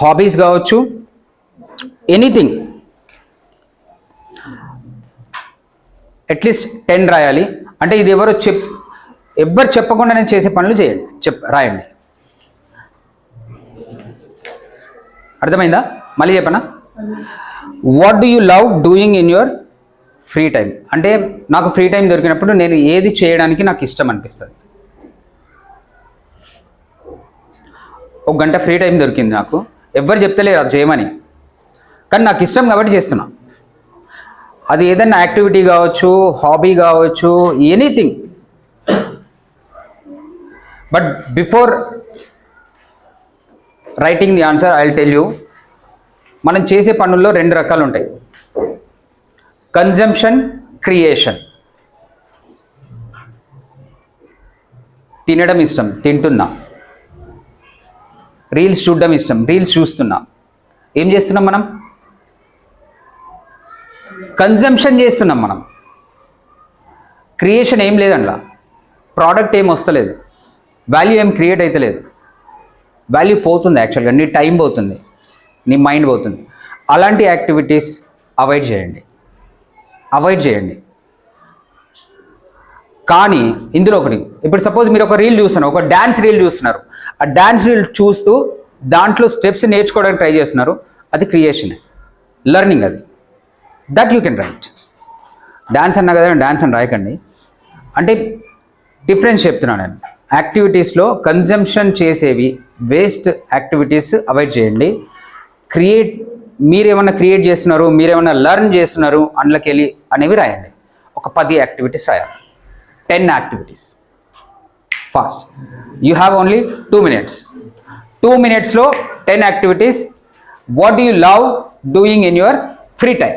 హాబీస్ కావచ్చు, ఎనీథింగ్. అట్లీస్ట్ 10 రాయాలి. అంటే ఇది ఎవ్వరు చెప్పకుండా నేను చేసే పనులు చేయండి, రాయండి. అర్థమైందా? మళ్ళీ చెప్పనా? What do you love doing in your free time? అంటే నాకు ఫ్రీ టైం దొరికినప్పుడు నేను ఏది చేయడానికి నాకు ఇష్టం అనిపిస్తుంది. 1 గంట ఫ్రీ టైం దొరికింది నాకు, ఎవ్వరు చెప్తలేరు అది చేయమని, కానీ నాకు ఇష్టం కాబట్టి చేస్తున్నా. అది ఏదైనా యాక్టివిటీ కావచ్చు, హాబీ కావచ్చు, anything. But before writing the answer I will tell you, మనం చేసే పనుల్లో 2 రకాలు ఉంటాయి: కన్జంప్షన్, క్రియేషన్. తినడం ఇష్టం, తింటున్నా. రీల్స్ చూడడం ఇష్టం, రీల్స్ చూస్తున్నా. ఏం చేస్తున్నాం మనం? కన్జంప్షన్ చేస్తున్నాం మనం. క్రియేషన్ ఏం లేదండి, ప్రోడక్ట్ ఏం వస్తలేదు, వాల్యూ ఏం క్రియేట్ అవుతలేదు. వాల్యూ పోతుంది, యాక్చువల్గా నీ టైం పోతుంది, నీ మైండ్ పోతుంది. అలాంటి యాక్టివిటీస్ అవాయిడ్ చేయండి. కానీ ఇందులో ఒకటి, ఇప్పుడు సపోజ్ మీరు ఒక రీల్ చూస్తున్నారు, ఒక డ్యాన్స్ రీల్ చూస్తున్నారు. ఆ డ్యాన్స్ రీల్ చూస్తూ దాంట్లో స్టెప్స్ నేర్చుకోవడానికి ట్రై చేస్తున్నారు. అది క్రియేషనే, లెర్నింగ్ అది. That you can write. Dance అన్నా కదా, డ్యాన్స్ అని రాయకండి. అంటే డిఫరెన్స్ చెప్తున్నాను నేను. యాక్టివిటీస్లో కన్జంప్షన్ చేసేవి, వేస్ట్ యాక్టివిటీస్ అవాయిడ్ చేయండి. మీరేమన్నా క్రియేట్ చేస్తున్నారు, మీరేమన్నా లెర్న్ చేస్తున్నారు, అందులోకి వెళ్ళి అనేవి రాయండి. ఒక 10 యాక్టివిటీస్ రాయాలి, 10 activities. Fast. You have only 2 minutes. 2 minutesలో 10 activities. What do you love doing in your free time?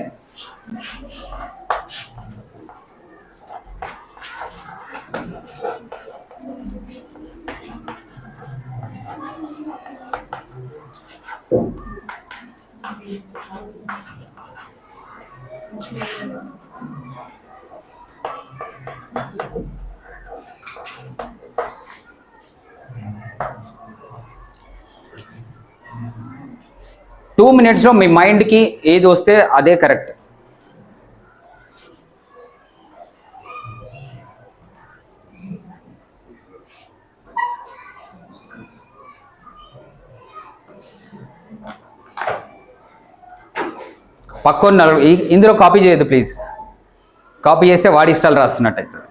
Two మినిట్స్లో మీ మైండ్కి ఏది వస్తే అదే కరెక్ట్. పక్కన ఇందులో కాపీ చేయొద్దు ప్లీజ్. కాపీ చేస్తే వాడి ఇష్టాలు రాస్తున్నట్టు అవుతుంది.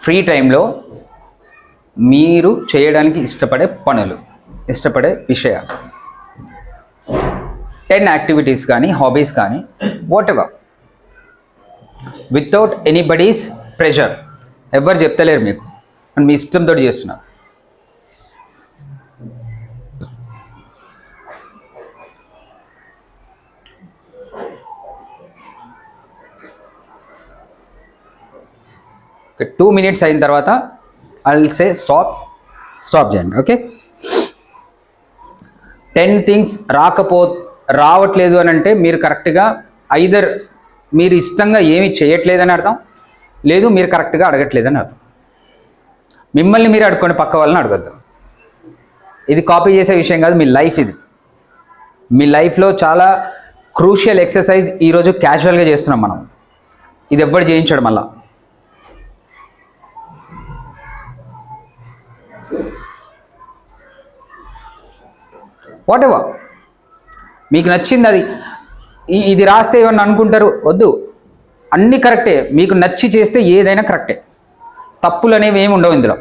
ఫ్రీ టైంలో మీరు చేయడానికి ఇష్టపడే పనులు, ఇష్టపడే విషయాలు, 10 యాక్టివిటీస్ కానీ హాబీస్ కానీ what ever, without anybody's pressure. ఎవరు చెప్తలేరు మీకు, మీ ఇష్టంతో చేస్తున్నారు. ఓకే, 2 minutes అయిన తర్వాత ఐ విల్ సే స్టాప్ చేయండి. ఓకే, 10 things రావట్లేదు అని అంటే మీరు కరెక్ట్గా ఐదర్ మీరు ఇష్టంగా ఏమి చేయట్లేదని అర్థం, లేదు మీరు కరెక్ట్గా అడగట్లేదని అర్థం. మిమ్మల్ని మీరు అడుక్కోండి, పక్క వాళ్ళని అడగద్దు. ఇది కాపీ చేసే విషయం కాదు, మీ లైఫ్ ఇది. మీ లైఫ్లో చాలా క్రూషియల్ ఎక్సర్సైజ్ ఈరోజు క్యాజువల్గా చేస్తున్నాం మనం. ఇది ఎవ్వరు చేయించడం మళ్ళా. వాట్ ఎవర్ మీకు నచ్చింది అది. ఇది రాస్తే ఏమన్నా అనుకుంటారు, వద్దు, అన్నీ కరెక్టే. మీకు నచ్చి చేస్తే ఏదైనా కరెక్టే, తప్పులు అనేవి ఏమి ఉండవు ఇందులో.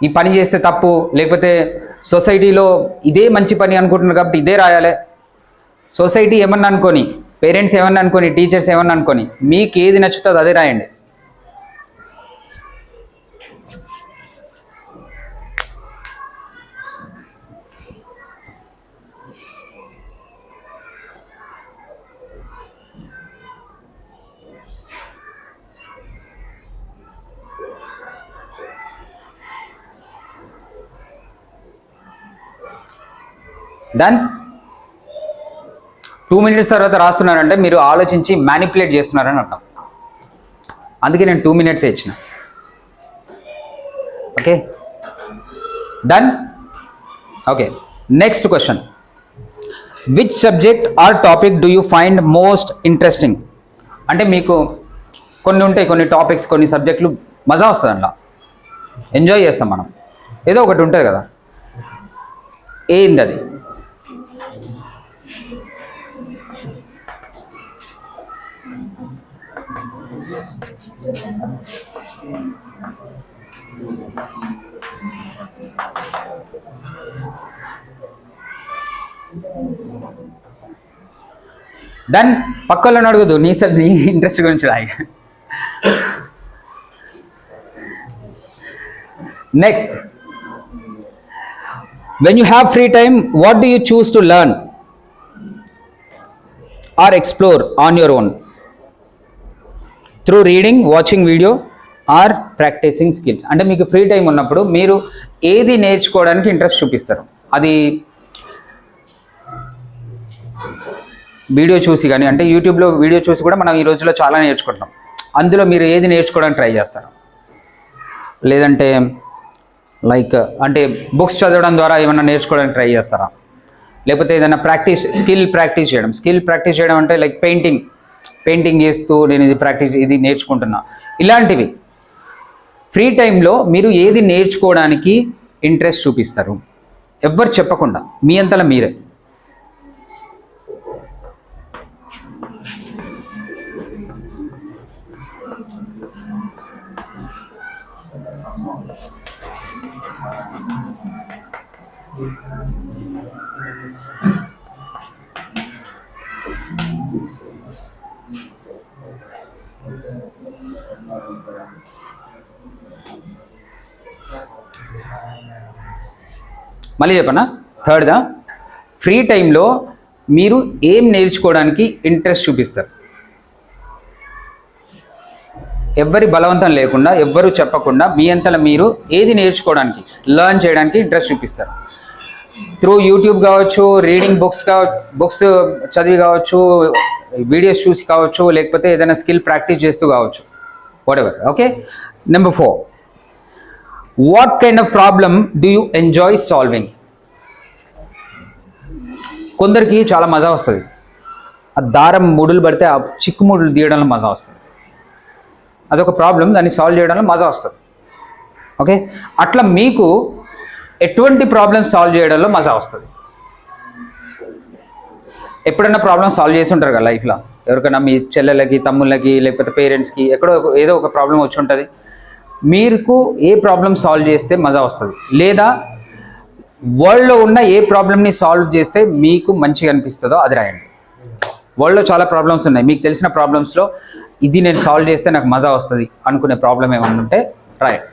ఈ పని చేస్తే తప్పు, లేకపోతే సొసైటీలో ఇదే మంచి పని అనుకుంటున్నారు కాబట్టి ఇదే రాయాలి. సొసైటీ ఏమన్నా అనుకొని, పేరెంట్స్ ఏమన్నా అనుకొని, టీచర్స్ ఏమన్నా అనుకొని, మీకు ఏది నచ్చుతుందో అదే రాయండి. డన్. 2 minutes తర్వాత రాస్తున్నారంటే మీరు ఆలోచించి మ్యానిపులేట్ చేస్తున్నారని అర్థం. అందుకే నేను 2 minutes ఇచ్చిన. Okay, done. Okay, next question. Which subject or topic do you find most interesting? అంటే మీకు కొన్ని ఉంటాయి, కొన్ని టాపిక్స్, కొన్ని సబ్జెక్టులు మజా వస్తుంది, అలా ఎంజాయ్ చేస్తాం మనం. ఏదో ఒకటి ఉంటుంది కదా, ఏంది అది? డన్. పక్కలను అడుగుదు, నీ ఇంట్రెస్ట్ గురించి రాయి. Next, when you have free time, what do you choose to learn or explore on your own? Through reading, watching video or practicing skills. అంటే మీకు ఫ్రీ టైం ఉన్నప్పుడు మీరు ఏది నేర్చుకోవడానికి ఇంట్రెస్ట్ చూపిస్తారు? అది వీడియో చూసి కానీ, అంటే యూట్యూబ్లో వీడియో చూసి కూడా మనం ఈ రోజుల్లో చాలా నేర్చుకుంటాం. అందులో మీరు ఏది నేర్చుకోవడానికి ట్రై చేస్తారు? లేదంటే లైక్ అంటే బుక్స్ చదవడం ద్వారా ఏమైనా నేర్చుకోవడానికి ట్రై చేస్తారా? లేకపోతే ఏదైనా స్కిల్ ప్రాక్టీస్ చేయడం అంటే లైక్ పెయింటింగ్ చేస్తూ నేను ఇది నేర్చుకుంటున్నా, ఇలాంటివి. ఫ్రీ టైంలో మీరు ఏది నేర్చుకోవడానికి ఇంట్రెస్ట్ చూపిస్తారు? ఎవ్వరు చెప్పకుండా మీ అంతలా మీరే. మళ్ళీ చెప్పనా? థర్డ్దా, ఫ్రీ టైంలో మీరు ఏం నేర్చుకోవడానికి ఇంట్రెస్ట్ చూపిస్తారు? ఎవ్వరి బలవంతం లేకుండా, ఎవ్వరు చెప్పకుండా మీ అంతలో మీరు ఏది నేర్చుకోవడానికి, లెర్న్ చేయడానికి ఇంట్రెస్ట్ చూపిస్తారు? త్రూ యూట్యూబ్ కావచ్చు, రీడింగ్ బుక్స్ చదివి కావచ్చు, వీడియోస్ చూసి కావచ్చు, లేకపోతే ఏదైనా స్కిల్ ప్రాక్టీస్ చేస్తూ కావచ్చు, whatever. Okay, number 4, what kind of problem do you enjoy solving? కొందరికి చాలా మజా వస్తుంది, ఆ దారం ముడులు పడితే ఆ చిక్కు ముడులు తీయడంలో మజా వస్తుంది. అదొక ప్రాబ్లం, దాన్ని సాల్వ్ చేయడంలో మజా వస్తుంది. ఓకే, అట్లా మీకు ఎటువంటి ప్రాబ్లమ్ సాల్వ్ చేయడంలో మజా వస్తుంది? ఎప్పుడైనా ప్రాబ్లమ్ సాల్వ్ చేసి ఉంటారు కదా లైఫ్లో, ఎవరికైనా మీ చెల్లెలకి, తమ్ముళ్ళకి, లేకపోతే పేరెంట్స్కి ఎక్కడో ఏదో ఒక ప్రాబ్లం వచ్చి ఉంటుంది. మీకు ఏ ప్రాబ్లమ్ సాల్వ్ చేస్తే మజా వస్తుంది? లేదా వరల్డ్లో ఉన్న ఏ ప్రాబ్లమ్ని సాల్వ్ చేస్తే మీకు మంచిగా అనిపిస్తుందో అది రాయండి. వరల్డ్లో చాలా ప్రాబ్లమ్స్ ఉన్నాయి, మీకు తెలిసిన ప్రాబ్లమ్స్లో ఇది నేను సాల్వ్ చేస్తే నాకు మజా వస్తుంది అనుకునే ప్రాబ్లం ఏమన్నా ఉంటే రాయండి.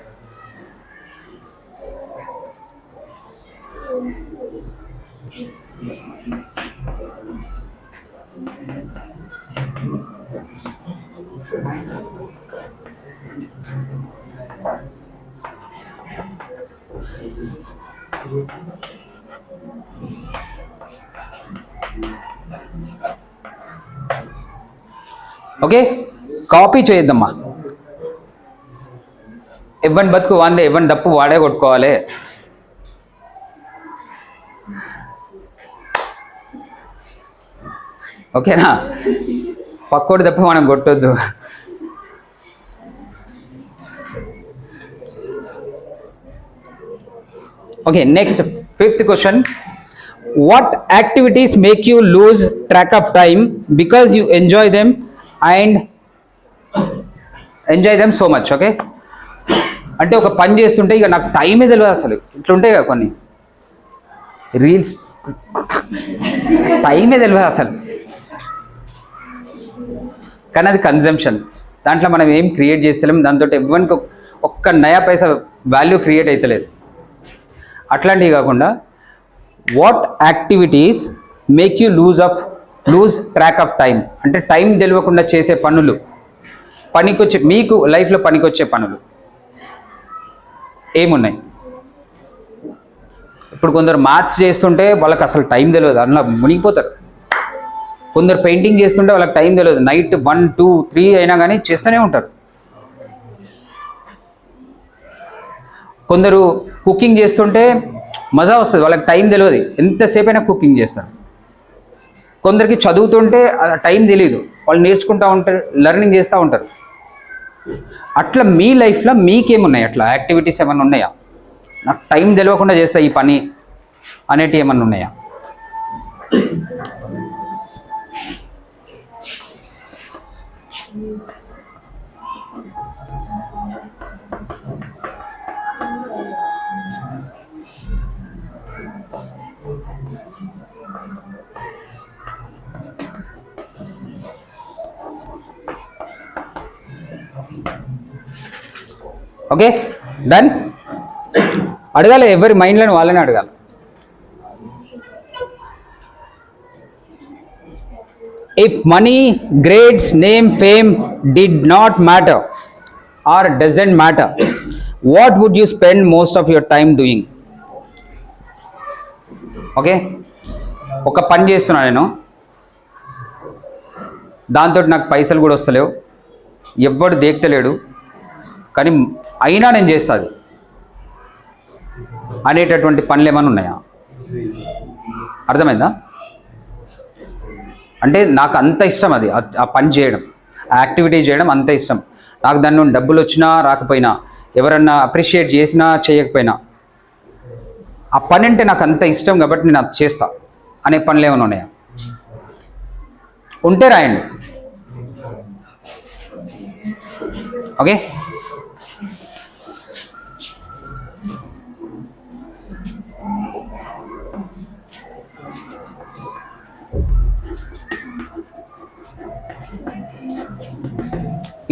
ఓకే, కాపీ చేయొద్దమ్మా. ఇవ్వని బతుకు వాందే, ఇవ్వని దప్పు వాడే కొట్టుకోవాలి. ఓకేనా? పక్కోడి తప్ప మనం కొట్టొద్దు. Okay, next 5th question. What activities make you lose track of time because you enjoy them and enjoy them so much. Okay, అంటే ఒక పని చేస్తుంటే ఇక నాకు టైమే తెలియదు అసలు. ఇట్లుంటాయి కదా కొన్ని రీల్స్, టైమే తెలియదు అసలు, కానీ అది కన్జంప్షన్. దాంట్లో మనం ఏం క్రియేట్ చేస్తలేం, దాంతో ఎవరికి ఒక్క నయా పైసా వాల్యూ క్రియేట్ అవుతలేదు. అట్లాంటివి కాకుండా what activities make you lose track of time, అంటే టైం తెలియకుండా చేసే పనులు, పనికొచ్చే మీకు లైఫ్లో పనికొచ్చే పనులు ఏమున్నాయి? ఇప్పుడు కొందరు మ్యాథ్స్ చేస్తుంటే వాళ్ళకి అసలు టైం తెలియదు, అందులో మునిగిపోతారు. కొందరు పెయింటింగ్ చేస్తుంటే వాళ్ళకి టైం తెలియదు, నైట్ 1, 2, 3 అయినా కానీ చేస్తూనే ఉంటారు. కొందరు కుకింగ్ చేస్తుంటే మజా వస్తుంది, వాళ్ళకి టైం తెలియదు, ఎంతసేపు అయినా కుకింగ్ చేస్తారు. కొందరికి చదువుతుంటే టైం తెలియదు, వాళ్ళు నేర్చుకుంటూ ఉంటారు, లెర్నింగ్ చేస్తూ ఉంటారు. అట్లా మీ లైఫ్లో మీకేమున్నాయి అట్లా యాక్టివిటీస్ ఏమైనా ఉన్నాయా? నాకు టైం తెలియకుండా చేస్తా ఈ పని అనేటివి ఏమన్నా ఉన్నాయా? Okay, done. అడగాలి, ఎవరి మైండ్లను వాళ్ళని అడగాలి. If money, grades, name, fame did not matter or doesn't matter, what would you spend most of your time doing? Okay, ఒక పని చేస్తున్నా నేను, దాంతో నాకు పైసలు కూడా వస్తలేవు, ఎవ్వడు దేక్తలేడు, కానీ అయినా నేను చేస్తుంది అనేటటువంటి పనులు ఏమైనా ఉన్నాయా? అర్థమైందా? అంటే నాకు అంత ఇష్టం అది, ఆ పని చేయడం, ఆ యాక్టివిటీ చేయడం అంత ఇష్టం నాకు. దాని నుండి డబ్బులు వచ్చినా రాకపోయినా, ఎవరన్నా అప్రిషియేట్ చేసినా చేయకపోయినా, ఆ పని అంటే నాకు అంత ఇష్టం కాబట్టి నేను అది చేస్తా అనే పనులు ఏమైనా ఉన్నాయా? ఉంటే రాయండి. ఓకే,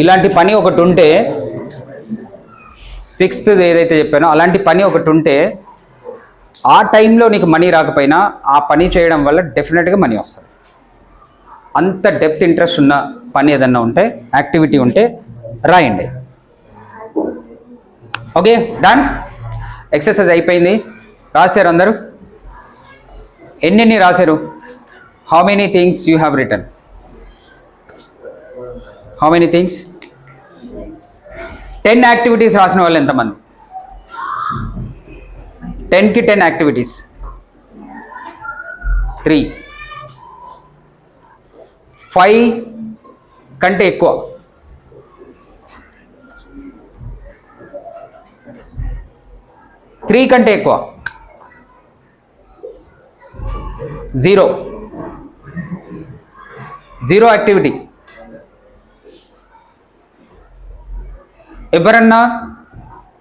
ఇలాంటి పని ఒకటి ఉంటే, 6th ఏదైతే చెప్పానో అలాంటి పని ఒకటి ఉంటే, ఆ టైంలో నీకు మనీ రాకపోయినా ఆ పని చేయడం వల్ల డెఫినెట్గా మనీ వస్తుంది. అంత డెప్త్ ఇంట్రెస్ట్ ఉన్న పని ఏదన్నా ఉంటే, యాక్టివిటీ ఉంటే రాయండి. Okay, done. ఎక్సర్సైజ్ అయిపోయింది. రాశారు అందరూ? ఎన్ని రాశారు? How many things you have return? How many things? 10 activities రాసిన వాళ్ళు ఎంతమంది? 10కి 10 యాక్టివిటీస్. 3, 5 కంటే ఎక్కువ. 3 కంటే ఎక్కువ. 0 యాక్టివిటీ. ఎవరన్నా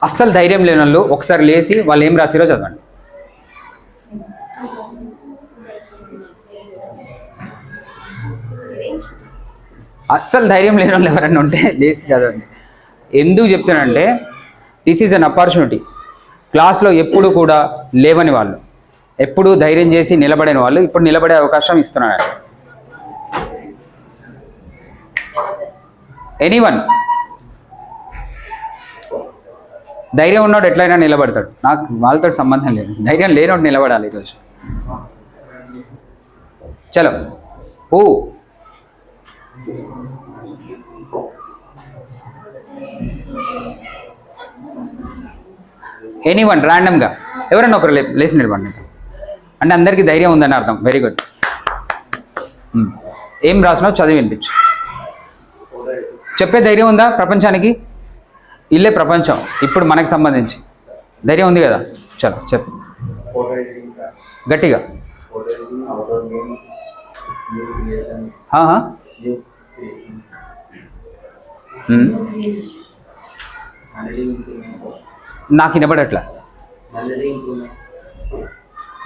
అస్సలు ధైర్యం లేని వాళ్ళు ఒకసారి లేచి వాళ్ళు ఏం రాసిరో చదవండి. అస్సలు ధైర్యం లేని వాళ్ళు ఎవరన్నా ఉంటే లేచి చదవండి. ఎందుకు చెప్తానంటే, దిస్ ఈజ్ అన్ ఆపర్చునిటీ. క్లాస్లో ఎప్పుడు కూడా లేవని వాళ్ళు, ఎప్పుడు ధైర్యం చేసి నిలబడని వాళ్ళు ఇప్పుడు నిలబడే అవకాశం ఇస్తున్నాడు. ఎనీవన్, ధైర్యం ఉన్నాడు ఎట్లయినా నిలబడతాడు. నాకు వాళ్ళతో సంబంధం లేదు, ధైర్యం లేనోడు నిలబడాలి ఈరోజు. చలో, ఓ ఎనీవన్ ర్యాండమ్గా ఎవరన్నా ఒకరు లేచి నిలబడి, అంటే అందరికీ ధైర్యం ఉందని అర్థం. Very good. ఏం రాసినావు చదివి వినిపించు. చెప్పే ధైర్యం ఉందా ప్రపంచానికి? ఇల్లే ప్రపంచం ఇప్పుడు మనకు సంబంధించి. ధైర్యం ఉంది కదా? చలో చెప్పు గట్టిగా. outdoor games, new creations, new creations, handling improvement, నాకు వినపడట్లా. handling improvement,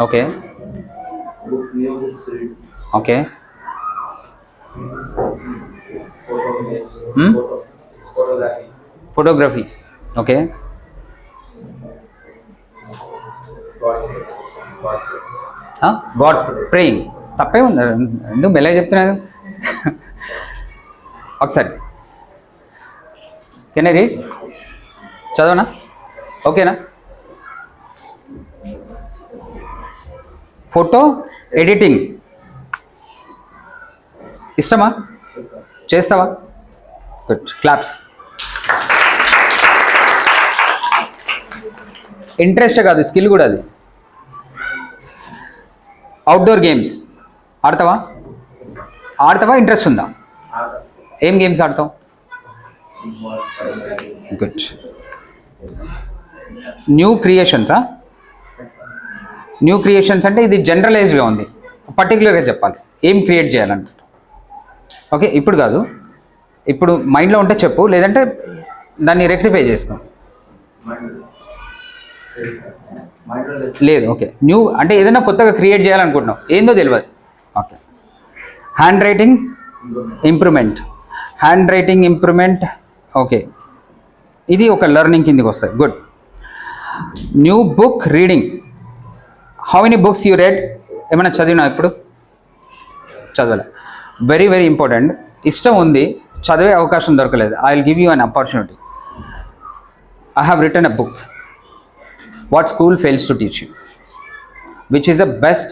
okay new books read, okay photography, photography okay god praying తప్పే ఉంది ఎందుకు మెల్లగా చెప్తున్నాను ఒకసారి కెన్ ఐ రీడ్ చదవనా ఓకేనా ఫోటో ఎడిటింగ్ ఇష్టమా చేస్తావా గుడ్ క్లాప్స్ ఇంట్రెస్ట్ కాదు స్కిల్ కూడా అది అవుట్డోర్ గేమ్స్ ఆడతావా ఇంట్రెస్ట్ ఉందా ఏం గేమ్స్ ఆడతావు గుడ్ న్యూ క్రియేషన్సా న్యూ క్రియేషన్స్ అంటే ఇది జనరలైజ్గా ఉంది పర్టికులర్గా చెప్పాలి ఏం క్రియేట్ చేయాలంట ఓకే ఇప్పుడు కాదు ఇప్పుడు మైండ్లో ఉంటే చెప్పు లేదంటే దాన్ని రెక్టిఫై చేసుకో లేదు ఓకే న్యూ అంటే ఏదైనా కొత్తగా క్రియేట్ చేయాలనుకుంటున్నావు ఏందో తెలియదు okay hand writing improvement okay ఇది ఒక లెర్నింగ్ కిందకి వస్తుంది good new book reading how many books you red ఏమైనా చదివినా ఇప్పుడు చదవలే వెరీ వెరీ ఇంపార్టెంట్ ఇష్టం ఉంది చదివే అవకాశం దొరకలేదు I will give you an opportunity I have return a book What School Fails to Teach You, which is a best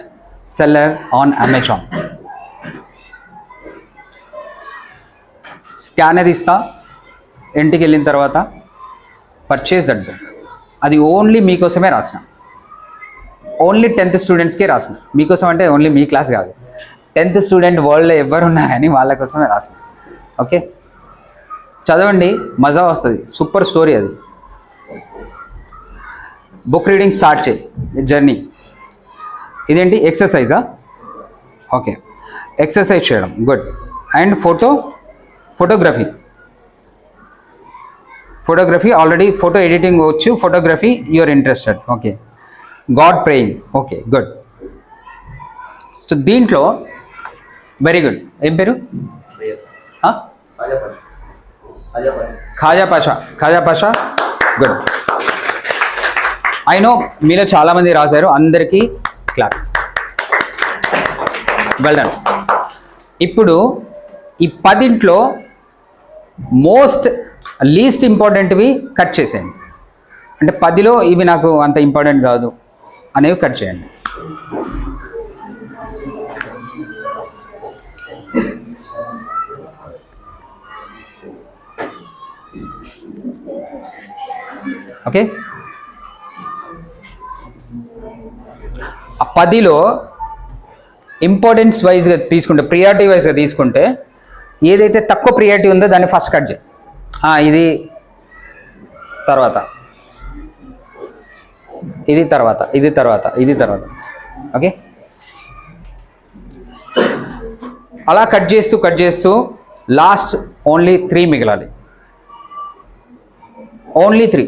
seller on Amazon. Scanner ఇస్తా ఇంటికి వెళ్ళిన తర్వాత పర్చేస్ దట్ బుక్ అది ఓన్లీ మీకోసమే రాసిన ఓన్లీ 10th స్టూడెంట్స్కే రాసిన మీకోసం అంటే ఓన్లీ మీ క్లాస్ కాదు 10th స్టూడెంట్ వరల్డ్లో ఎవరున్నా కానీ వాళ్ళ కోసమే రాసిన ఓకే చదవండి మజా వస్తుంది సూపర్ స్టోరీ అది బుక్ రీడింగ్ స్టార్ట్ చేయి జర్నీ ఇదేంటి ఎక్సర్సైజా ఓకే ఎక్సర్సైజ్ చేయడం good and photography already photo editing వచ్చు photography you are interested okay god praying okay good so దీంట్లో వెరీ గుడ్ ఏం పేరు Khaja Pasha good I know మీలో చాలామంది రాశారు అందరికీ క్లాప్స్ వెల్ డన్ ఇప్పుడు ఈ 10 లీస్ట్ ఇంపార్టెంట్వి కట్ చేసేయండి అంటే 10లో ఇవి నాకు అంత ఇంపార్టెంట్ కాదు అనేవి కట్ చేయండి ఓకే ఆ 10లో ఇంపార్టెన్స్ వైజ్గా తీసుకుంటే ప్రియారిటీ వైజ్గా తీసుకుంటే ఏదైతే తక్కువ ప్రియారిటీ ఉందో దాన్ని ఫస్ట్ కట్ చేయి ఇది తర్వాత ఓకే అలా కట్ చేస్తూ లాస్ట్ ఓన్లీ 3 మిగలాలి ఓన్లీ 3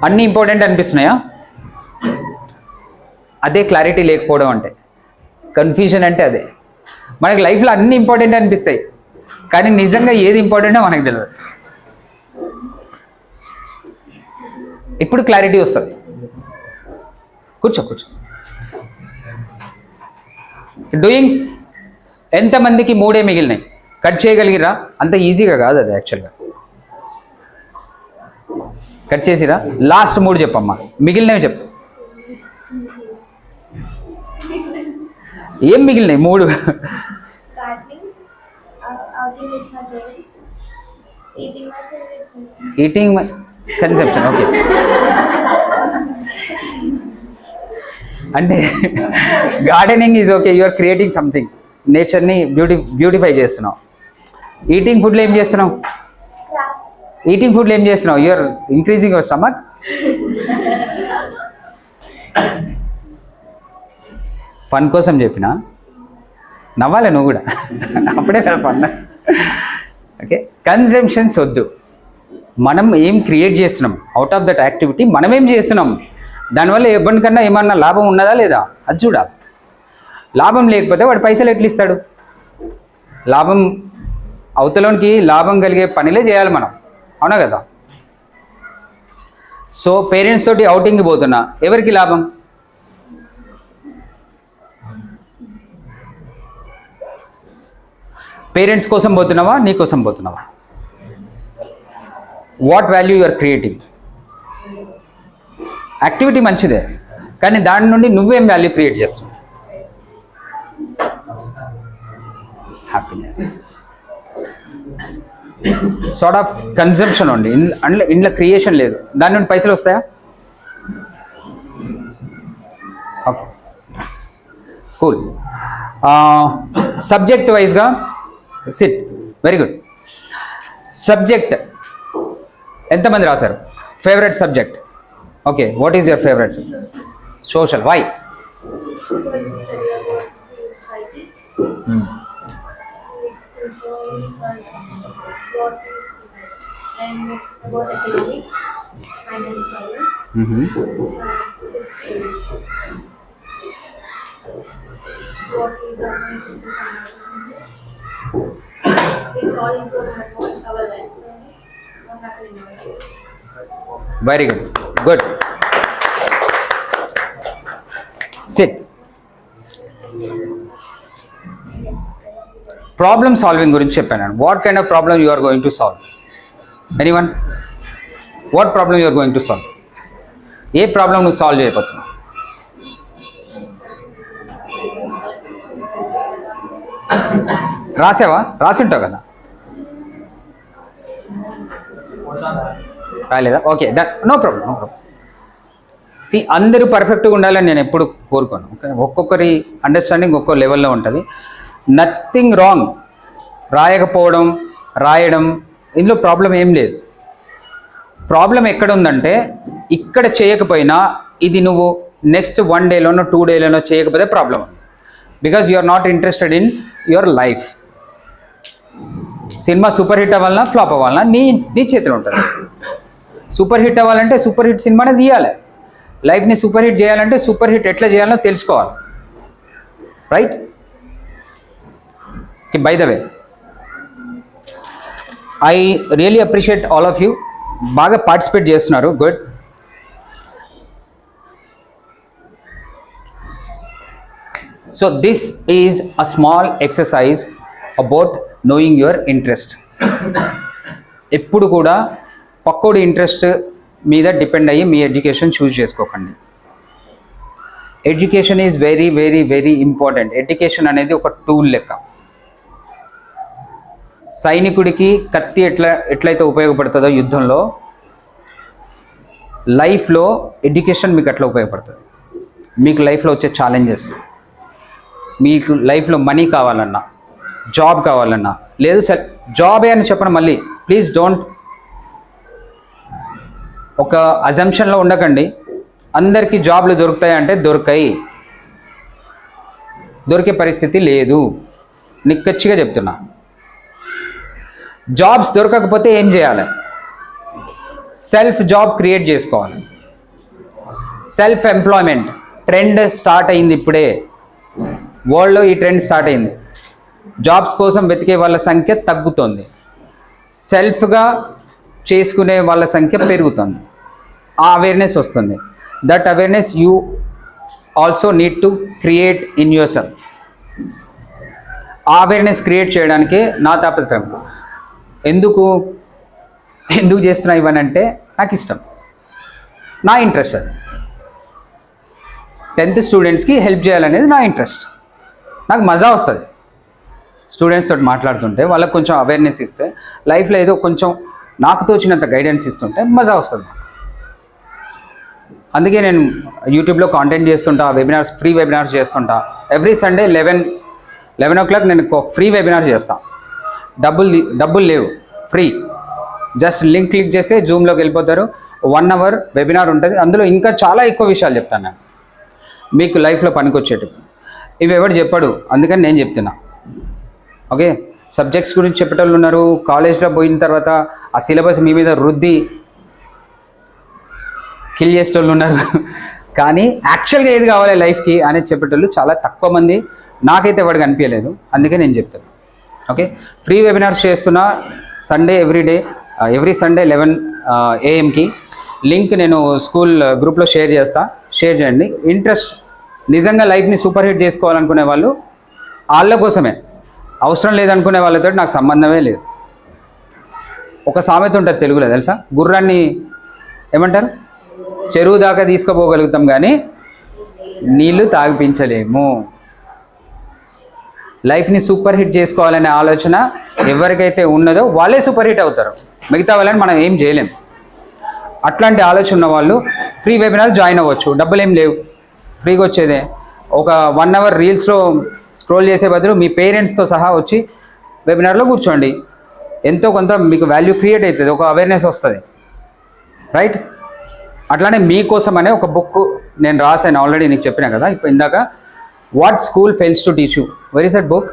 అన్నీ ఇంపార్టెంట్ అనిపిస్తున్నాయా అదే క్లారిటీ లేకపోవడం అంటే కన్ఫ్యూజన్ అంటే అదే మనకి లైఫ్లో అన్నీ ఇంపార్టెంట్ అనిపిస్తాయి కానీ నిజంగా ఏది ఇంపార్టెంటో మనకు తెలియదు ఇప్పుడు క్లారిటీ వస్తుంది కూర్చో డూయింగ్ ఎంతమందికి 3 మిగిలినాయి కట్ చేయగలిగిరా అంత ఈజీగా కాదు అది యాక్చువల్గా కట్ చేసిరా లాస్ట్ 3 చెప్పమ్మా మిగిలినవి చెప్పు ఏం మిగిలినాయి 3 ఈటింగ్ కన్సెప్షన్ ఓకే అంటే gardening is okay you are creating something నేచర్ని బ్యూటిఫై చేస్తున్నావు ఈటింగ్ ఫుడ్లో ఏం చేస్తున్నావు ఈటింగ్ ఫుడ్లో ఏం చేస్తున్నావు? You're increasing your stomach. Fun కోసం చెప్పిన, నవ్వాలి నువ్వు కూడా. అప్పుడే కదా ఫన్. ఓకే, కన్జంప్షన్స్ వద్దు. మనం ఏం క్రియేట్ చేస్తున్నాం అవుట్ ఆఫ్ దట్ యాక్టివిటీ, మనం ఏం చేస్తున్నాం, దానివల్ల ఎవరికన్నా ఏమన్నా లాభం ఉన్నదా లేదా అది చూడాలి. లాభం లేకపోతే వాడు పైసలు ఎట్లా ఇస్తాడు? లాభం అవతలోనికి లాభం కలిగే పనిలే చేయాలి మనం, అవునా కదా? సో పేరెంట్స్ తోటి అవుటింగ్కి పోతున్నా, ఎవరికి లాభం? పేరెంట్స్ కోసం పోతున్నావా, నీ కోసం పోతున్నావా? What value you are creating? Activity మంచిదే, కానీ దాని నుండి నువ్వేం వాల్యూ క్రియేట్ చేస్తున్నావు? హ్యాపీనెస్. సార్ట్ ఆఫ్ కన్జంప్షన్ ఉంది ఇంట్లో, క్రియేషన్ లేదు. దాని నుండి పైసలు వస్తాయా? Okay, cool. సబ్జెక్ట్ వైజ్గా సిట్. Very good. సబ్జెక్ట్ ఎంతమంది రాశారు? Favourite subject. Okay, what is your favourite subject? Social. Why? And about academics, finance knowledge, history, what is our business analysis. It's all important about our lives. So, what happened in our lives? Very good. Good. Sit. Problem solving గురించి చెప్పాను. What kind of problem you are going to solve? Anyone? What problem you are going to solve? ఏ ప్రాబ్లం నువ్వు సాల్వ్ చేయబోతున్నావు? రాసావా? రాసింటావు కదా, రాలేదా? Okay, no problem, no problem. C, అందరూ పర్ఫెక్ట్గా ఉండాలని నేను ఎప్పుడు కోరుకోను. ఓకే, ఒక్కొక్కరి అండర్స్టాండింగ్ ఒక్కో లెవెల్లో ఉంటుంది. Nothing wrong. రాయకపోవడం, రాయడం, ఇందులో ప్రాబ్లం ఏం లేదు. ప్రాబ్లం ఎక్కడ ఉందంటే, ఇక్కడ చేయకపోయినా ఇది నువ్వు నెక్స్ట్ 1 డేలోనో 2 డేలోనో చేయకపోతే ప్రాబ్లం ఉంది. Because you are not interested in your life. Cinema super hit అవ్వాలన్నా ఫ్లాప్ అవ్వాలన్నా నీ చేతిలో ఉంటుంది. సూపర్ హిట్ అవ్వాలంటే సూపర్ హిట్ సినిమానే తీయాలి. లైఫ్ని సూపర్ హిట్ చేయాలంటే సూపర్ హిట్ ఎట్లా చేయాలో తెలుసుకోవాలి. Right? By the way, I really appreciate all of you. బాగా పార్టిసిపేట్ చేస్తున్నారు. Good. So this is a small exercise about knowing your interest. ఎప్పుడు కూడా పక్కోడి ఇంట్రెస్ట్ మీద డిపెండ్ అయ్యి మీ ఎడ్యుకేషన్ చూస్ చేసుకోకండి. Education is very very very important. Education అనేది ఒక టూల్ లెక్క. సైనికుడికి కత్తి ఎట్లయితే ఉపయోగపడుతుందో యుద్ధంలో, లైఫ్లో ఎడ్యుకేషన్ మీకు అట్లా ఉపయోగపడుతుంది. మీకు లైఫ్లో వచ్చే ఛాలెంజెస్, మీకు లైఫ్లో మనీ కావాలన్నా, జాబ్ కావాలన్నా, లేదు సార్ జాబే అని చెప్పండి. మళ్ళీ ప్లీజ్ డోంట్ ఒక అజంప్షన్లో ఉండకండి. అందరికీ జాబ్లు దొరుకుతాయి అంటే దొరికే పరిస్థితి లేదు. నిక్కచ్చిగా చెప్తున్నా. జాబ్స్ దొరకకపోతే ఏం చేయాలి? సెల్ఫ్ జాబ్ క్రియేట్ చేసుకోవాలి. సెల్ఫ్ ఎంప్లాయ్మెంట్ ట్రెండ్ స్టార్ట్ అయింది ఇప్పుడే. వరల్డ్లో ఈ ట్రెండ్ స్టార్ట్ అయింది. జాబ్స్ కోసం వెతికే వాళ్ళ సంఖ్య తగ్గుతుంది, సెల్ఫ్గా చేసుకునే వాళ్ళ సంఖ్య పెరుగుతుంది. ఆ అవేర్నెస్ వస్తుంది. That awareness you also need to create in your self. ఆ అవేర్నెస్ క్రియేట్ చేయడానికే నా తాపత్రయం. ఎందుకు చేస్తున్నా ఇవనంటే నాకు ఇష్టం, నా ఇంట్రెస్ట్. అది 10th స్టూడెంట్స్కి హెల్ప్ చేయాలనేది నా ఇంట్రెస్ట్. నాకు మజా వస్తుంది స్టూడెంట్స్ తోటి మాట్లాడుతుంటే. వాళ్ళకి కొంచెం అవేర్నెస్ ఇస్తే, లైఫ్లో ఏదో కొంచెం నాకు తోచినంత గైడెన్స్ ఇస్తుంటే మజా వస్తుంది. అందుకే నేను యూట్యూబ్లో కాంటెంట్ చేస్తుంటా, వెబినార్స్, ఫ్రీ వెబినార్స్ చేస్తుంటా. ఎవ్రీ సండే 11 o'clock నేను ఫ్రీ వెబినార్ చేస్తాను. డబ్బులు లేవు, ఫ్రీ. జస్ట్ లింక్ క్లిక్ చేస్తే జూమ్లోకి వెళ్ళిపోతారు. 1 అవర్ వెబినార్ ఉంటుంది. అందులో ఇంకా చాలా ఎక్కువ విషయాలు చెప్తాను నేను మీకు లైఫ్లో పనికొచ్చేటివి. ఇవి ఎవరు చెప్పాడు, అందుకని నేను చెప్తున్నా. ఓకే, సబ్జెక్ట్స్ గురించి చెప్పేటోళ్ళు ఉన్నారు. కాలేజ్లో పోయిన తర్వాత ఆ సిలబస్ మీ మీద రుద్ది కిల్ చేసేటోళ్ళు ఉన్నారు. కానీ యాక్చువల్గా ఏది కావాలి లైఫ్కి అనేది చెప్పేటోళ్ళు చాలా తక్కువ మంది. నాకైతే ఎవరికి అనిపించలేదు, అందుకే నేను చెప్తాను. ఓకే, ఫ్రీ వెబినార్స్ చేస్తున్నా Sunday every Sunday 11 AM link నేను స్కూల్ గ్రూప్లో షేర్ చేయండి. ఇంట్రెస్ట్ నిజంగా లైఫ్ని సూపర్ హిట్ చేసుకోవాలనుకునే వాళ్ళు వాళ్ళ కోసమే, అవసరం లేదనుకునే వాళ్ళతో నాకు సంబంధమే లేదు. ఒక సామెత ఉంటుంది తెలుగులో తెలుసా, గుర్రాన్ని ఏమంటారు, చెరువు దాకా తీసుకుపోగలుగుతాం కానీ నీళ్లు తాగిపించలేము. లైఫ్ని సూపర్ హిట్ చేసుకోవాలనే ఆలోచన ఎవరికైతే ఉన్నదో వాళ్ళే సూపర్ హిట్ అవుతారు, మిగతా వాళ్ళని మనం ఏం చేయలేం. అట్లాంటి ఆలోచన ఉన్న వాళ్ళు ఫ్రీ వెబినార్ జాయిన్ అవ్వచ్చు. డబ్బులు ఏం లేవు, ఫ్రీగా వచ్చేదే. ఒక 1 అవర్ రీల్స్లో స్క్రోల్ చేసే బదులు మీ పేరెంట్స్తో సహా వచ్చి వెబినార్లో కూర్చోండి. ఎంతో కొంత మీకు వాల్యూ క్రియేట్ అవుతుంది, ఒక అవేర్నెస్ వస్తుంది, రైట్? అట్లానే మీకోసమనే ఒక బుక్ నేను రాశాను, ఆల్రెడీ నీకు చెప్పినా కదా ఇప్పుడు ఇందాక, what school fails to teach you. Where is that book?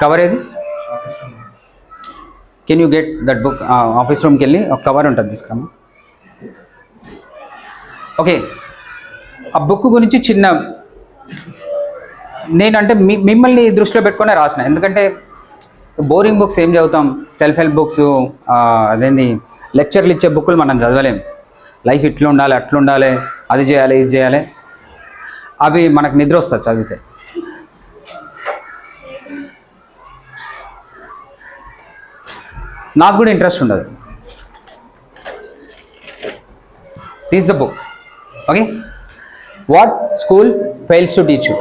Cover ఏది? Can you get that book? Office రూమ్కి వెళ్ళి ఒక కవర్ ఉంటుంది, తీసుకురామా. ఓకే, ఆ బుక్ గురించి చిన్న నేనంటే మిమ్మల్ని దృష్టిలో పెట్టుకునే రాసిన. ఎందుకంటే బోరింగ్ బుక్స్ ఏం చదువుతాం, సెల్ఫ్ హెల్ప్ బుక్స్, అదేంటి లెక్చర్లు ఇచ్చే బుక్కులు మనం చదవలేం. లైఫ్ ఇట్లా ఉండాలి, అట్లా ఉండాలి, అది చేయాలి, ఇది చేయాలి, అవి మనకు నిద్ర వస్తుంది చదివితే. నాకు కూడా ఇంట్రెస్ట్ ఉండదు. తీస్ the book. Okay, what school fails to teach you.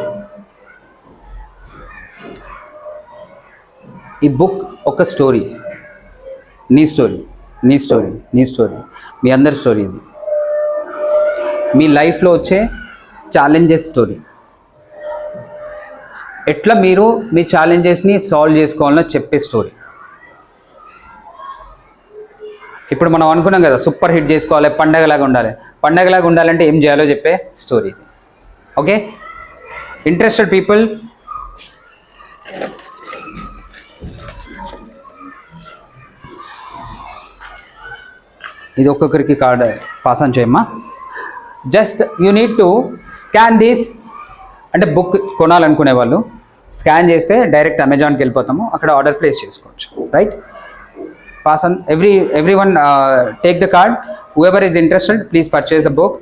ఈ బుక్ ఒక స్టోరీ, నీ స్టోరీ, నీ స్టోరీ, నీ స్టోరీ, మీ అందరి స్టోరీ. ఇది మీ లైఫ్లో వచ్చే ఛాలెంజెస్ స్టోరీ. ఎట్లా మీరు మీ ఛాలెంజెస్ని సాల్వ్ చేసుకోవాలో చెప్పే స్టోరీ. ఇప్పుడు మనం అనుకున్నాం కదా సూపర్ హిట్ చేసుకోవాలి, పండగలాగా ఉండాలి. పండగలాగా ఉండాలంటే ఏం చేయాలో చెప్పే స్టోరీ. ఓకే, ఇంట్రెస్టెడ్ పీపుల్ ఇది ఒక్కొక్కరికి కార్డ్ పాస్ ఆన్ చేయమ్మా. Just you need to scan this. అంటే బుక్ కొనాలనుకునే వాళ్ళు స్కాన్ చేస్తే డైరెక్ట్ అమెజాన్కి వెళ్ళిపోతాము, అక్కడ ఆర్డర్ ప్లేస్ చేసుకోవచ్చు, right? Pass on everyone take the card. Whoever is interested, please purchase the book.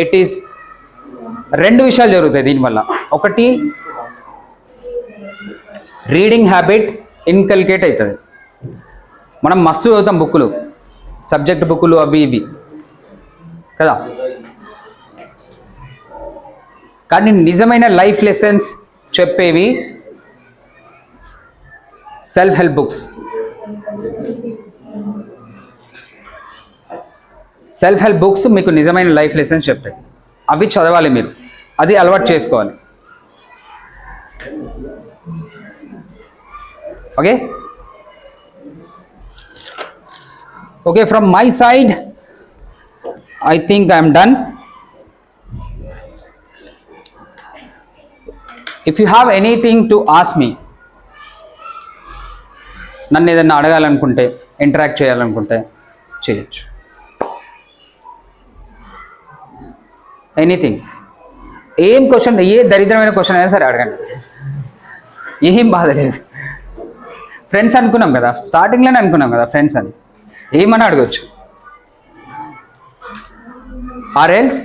It is 2 విషయాలు జరుగుతాయి దీనివల్ల. ఒకటి, రీడింగ్ హ్యాబిట్ ఇన్కల్కేట్ అవుతుంది. మనం మస్తు చదువుతాం బుక్కులు, సబ్జెక్ట్ బుక్కులు, అవి ఇవి కదా, కానీ నిజమైన లైఫ్ లెసన్స్ చెప్పేవి self help books. Self help books మీకు నిజమైన లైఫ్ లెసన్స్ చెప్తాయి, అవి చదవాలి మీరు, అది అలవాటు చేసుకోవాలి. Okay, okay, from my side I think I'm done. If you have anything to ask me, నన్ను ఏదన్నా అడగాలనుకుంటే, ఇంటరాక్ట్ చేయాలనుకుంటే చేయొచ్చు. ఎనీథింగ్, ఏం క్వశ్చన్, ఏ దరిద్రమైన క్వశ్చన్ అయినా సరే అడగండి, ఏం బాధ లేదు. ఫ్రెండ్స్ అనుకున్నాం కదా, స్టార్టింగ్లోనే అనుకున్నాం కదా ఫ్రెండ్స్ అని, ఏమని అడగచ్చు. ఆర్ ఎల్స్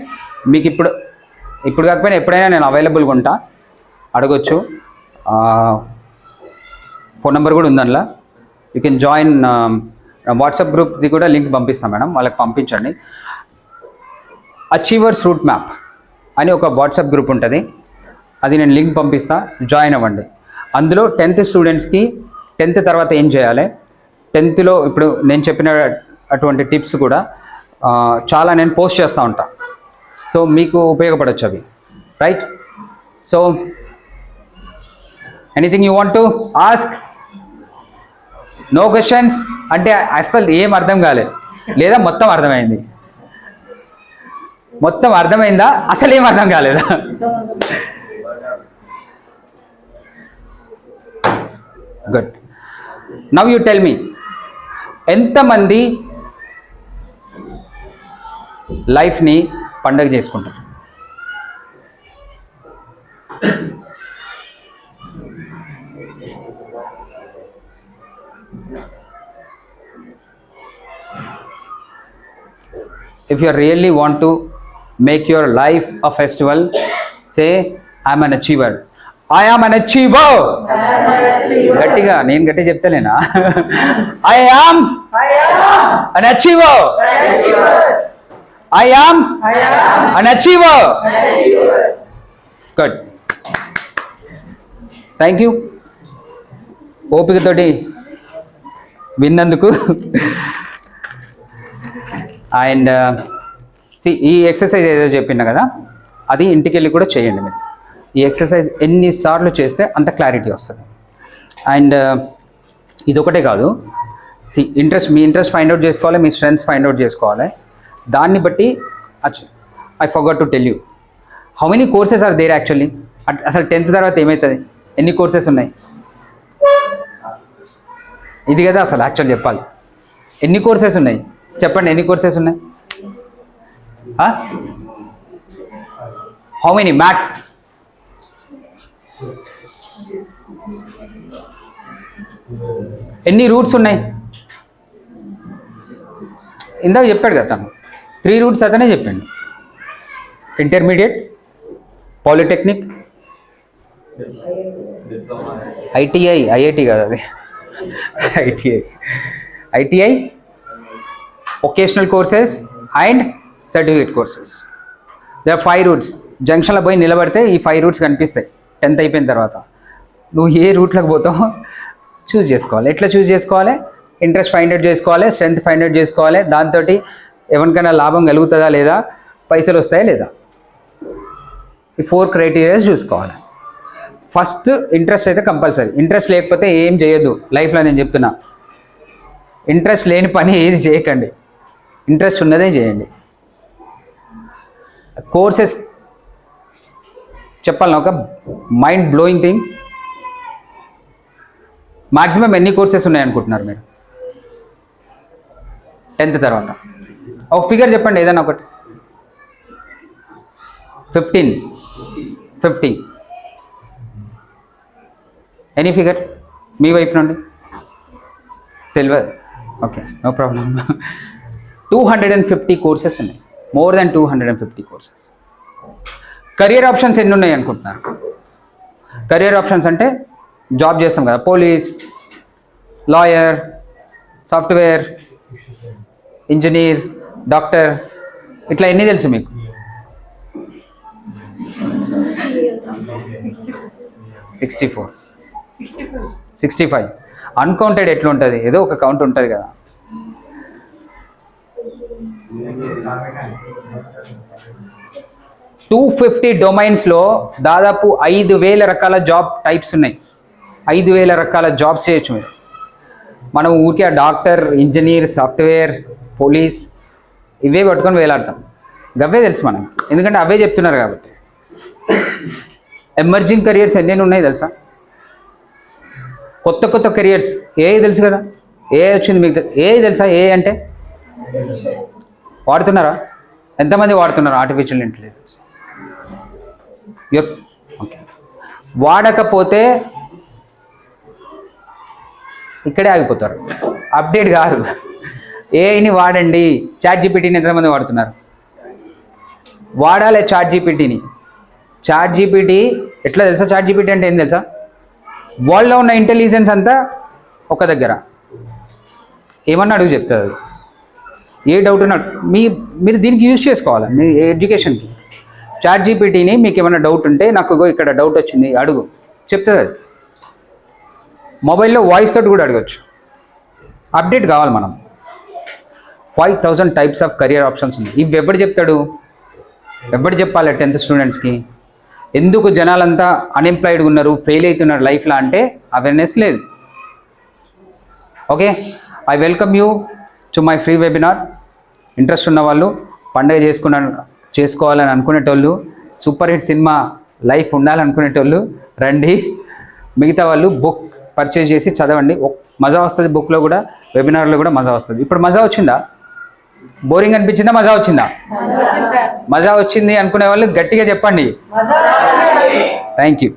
మీకు ఇప్పుడు కాకపోయినా ఎప్పుడైనా నేను అవైలబుల్గా ఉంటా, అడగొచ్చు. ఫోన్ నెంబర్ కూడా ఉంది అందులో. యూ కెన్ జాయిన్ వాట్సాప్ గ్రూప్ది కూడా లింక్ పంపిస్తాం మేడం, వాళ్ళకి పంపించండి. అచీవర్స్ రూట్ మ్యాప్ అని ఒక వాట్సాప్ గ్రూప్ ఉంటుంది, అది నేను లింక్ పంపిస్తా, జాయిన్ అవ్వండి. అందులో 10th స్టూడెంట్స్కి 10th తర్వాత ఏం చేయాలి, 10thలో ఇప్పుడు నేను చెప్పిన అటువంటి టిప్స్ కూడా చాలా నేను పోస్ట్ చేస్తూ ఉంటా, సో మీకు ఉపయోగపడవచ్చు అవి, right? So anything you want to ask? No questions అంటే అసలు ఏం అర్థం కాలేదు, లేదా మొత్తం అర్థమైంది? మొత్తం అర్థమైందా, అసలు ఏం అర్థం కాలేదా? Good. Now you tell me, ఎంతమంది లైఫ్ని పండగ చేసుకుంటారు? If you really want to make your life a festival, say I am an achiever. I am an achiever. గట్టిగా నేను గట్టి చెప్తలేనా? I am an achiever. I am an achiever. Good. Thank you. ఓపికతోటి విన్నందుకు. అండ్ ఈ ఎక్సర్సైజ్ ఏదో చెప్పినా కదా, అది ఇంటికి వెళ్ళి కూడా చేయండి మీరు. ఈ ఎక్సర్సైజ్ ఎన్నిసార్లు చేస్తే అంత క్లారిటీ వస్తుంది. అండ్ ఇదొకటే కాదు, మీ ఇంట్రెస్ట్ ఫైండ్ అవుట్ చేసుకోవాలి, మీ స్ట్రెంగ్స్ ఫైండ్ అవుట్ చేసుకోవాలి. దాన్ని బట్టి I forgot to tell you how many courses are there actually. అసలు 10th తర్వాత ఏమవుతుంది, ఎన్ని కోర్సెస్ ఉన్నాయి? ఇది కదా అసలు యాక్చువల్ చెప్పాలి. ఎన్ని కోర్సెస్ ఉన్నాయి చెప్పండి, ఎన్ని కోర్సెస్ ఉన్నాయి? How many? మ్యాథ్స్ ఎన్ని రూట్స్ ఉన్నాయి? ఇందాక చెప్పాడు కదా తను, 3 రూట్స్ అతనే చెప్పండి. ఇంటర్మీడియట్, పాలిటెక్నిక్, ఐటీఐ, ఐఐటి కాదు అది, ITI, vocational courses and certificate courses. They are 5 routes. జంక్షన్లో పోయి నిలబడితే ఈ 5 రూట్స్ కనిపిస్తాయి. 10th అయిపోయిన తర్వాత నువ్వు ఏ రూట్లోకి పోతావు చూస్ చేసుకోవాలి. ఎట్లా చూస్ చేసుకోవాలి? ఇంట్రెస్ట్ ఫైండ్ అవుట్ చేసుకోవాలి, స్ట్రెంత్ ఫైండ్ అవుట్ చేసుకోవాలి. దాంతో ఎవరికైనా లాభం కలుగుతుందా లేదా, పైసలు వస్తాయా లేదా, ఈ 4 క్రైటీరియాస్ చూసుకోవాలి. ఫస్ట్ ఇంట్రెస్ట్ అయితే కంపల్సరీ. ఇంట్రెస్ట్ లేకపోతే ఏం చేయొద్దు లైఫ్లో. నేను చెప్తున్నా, ఇంట్రెస్ట్ లేని పని ఏది చేయకండి, ఇంట్రెస్ట్ ఉన్నదే చేయండి. కోర్సెస్ చెప్పాలి, ఒక మైండ్ బ్లోయింగ్ థింగ్. మ్యాక్సిమం ఎన్ని కోర్సెస్ ఉన్నాయనుకుంటున్నారు మీరు 10th తర్వాత? ఒక ఫిగర్ చెప్పండి ఏదైనా ఒకటి. 50 ఎనీ ఫిగర్ మీ వైపు నుండి తెలియదు? Okay, no problem. 250 కోర్సెస్ ఉన్నాయి, more than 250 courses. Career options ఎన్ని ఉన్నాయి అనుకుంటున్నారు? కెరియర్ ఆప్షన్స్ అంటే జాబ్ చేస్తాం కదా, police, lawyer, software engineer, doctor, ఇట్లా ఎన్ని తెలుసు మీకు? 64, 65. అన్కౌంటెడ్ ఎట్లుంటుంది? ఏదో ఒక కౌంట్ ఉంటుంది కదా. $250 డొమైన్స్లో దాదాపు 5,000 రకాల జాబ్ టైప్స్ ఉన్నాయి. 5,000 రకాల జాబ్స్ చేయొచ్చు మీరు. మనం ఊరికే డాక్టర్, ఇంజనీర్, సాఫ్ట్వేర్, పోలీస్ ఇవే పట్టుకొని వేలాడతాం. గవ్వే తెలుసు మనకి, ఎందుకంటే అవే చెప్తున్నారు కాబట్టి. ఎమర్జింగ్ కెరియర్స్ ఎన్ని ఉన్నాయి తెలుసా? కొత్త కొత్త కెరియర్స్. ఏ తెలుసు కదా, ఏ వచ్చింది మీకు? ఏ తెలుసా? ఏ అంటే వాడుతున్నారా? ఎంతమంది వాడుతున్నారు ఆర్టిఫిషియల్ ఇంటెలిజెన్స్? ఓకే, వాడకపోతే ఇక్కడే ఆగిపోతారు, అప్డేట్ కాదు. ఏఐని వాడండి. చాట్ జీపీటీని ఎంతమంది వాడుతున్నారు? వాడాలి చాట్ జీపీటీని. చాట్ జీపీటీ ఎట్లా తెలుసా? చాట్ జీపీటీ అంటే ఏం తెలుసా? వరల్డ్లో ఉన్న ఇంటెలిజెన్స్ అంతా ఒక దగ్గర. ఏమన్నా అడుగు చెప్తుంది. ఏ డౌట్ ఉన్నాడు మీరు దీనికి యూజ్ చేసుకోవాలి మీ ఎడ్యుకేషన్కి. చాట్ జీపీటీని మీకు ఏమైనా డౌట్ ఉంటే, నాకు ఇక్కడ డౌట్ వచ్చింది అడుగు, చెప్తుంది అది. మొబైల్లో వాయిస్ తోటి కూడా అడగచ్చు. అప్డేట్ కావాలి మనం. 5,000 టైప్స్ ఆఫ్ కెరియర్ ఆప్షన్స్ ఉన్నాయి. ఇవి ఎవడు చెప్తాడు? ఎవడు చెప్పాలి 10th స్టూడెంట్స్కి? ఎందుకు జనాలంతా అన్ఎంప్లాయిడ్గా ఉన్నారు, ఫెయిల్ అవుతున్నారు లైఫ్లో అంటే అవేర్నెస్ లేదు. Okay, I welcome you to my free webinar. Interest ఉన్న వాళ్ళు, పండుగ చేసుకోవాలని అనుకునేటోళ్ళు, సూపర్ హిట్ సినిమా లైఫ్ ఉండాలనుకునేటోళ్ళు రండి. మిగతా వాళ్ళు బుక్ పర్చేజ్ చేసి చదవండి. మజా వస్తుంది, బుక్లో కూడా వెబినార్లో కూడా మజా వస్తుంది. ఇప్పుడు మజా వచ్చిందా? బోరింగ్ అనిపించిందా? మజా వచ్చిందా? మజా వచ్చింది అనుకునే వాళ్ళు గట్టిగా చెప్పండి. Thank you.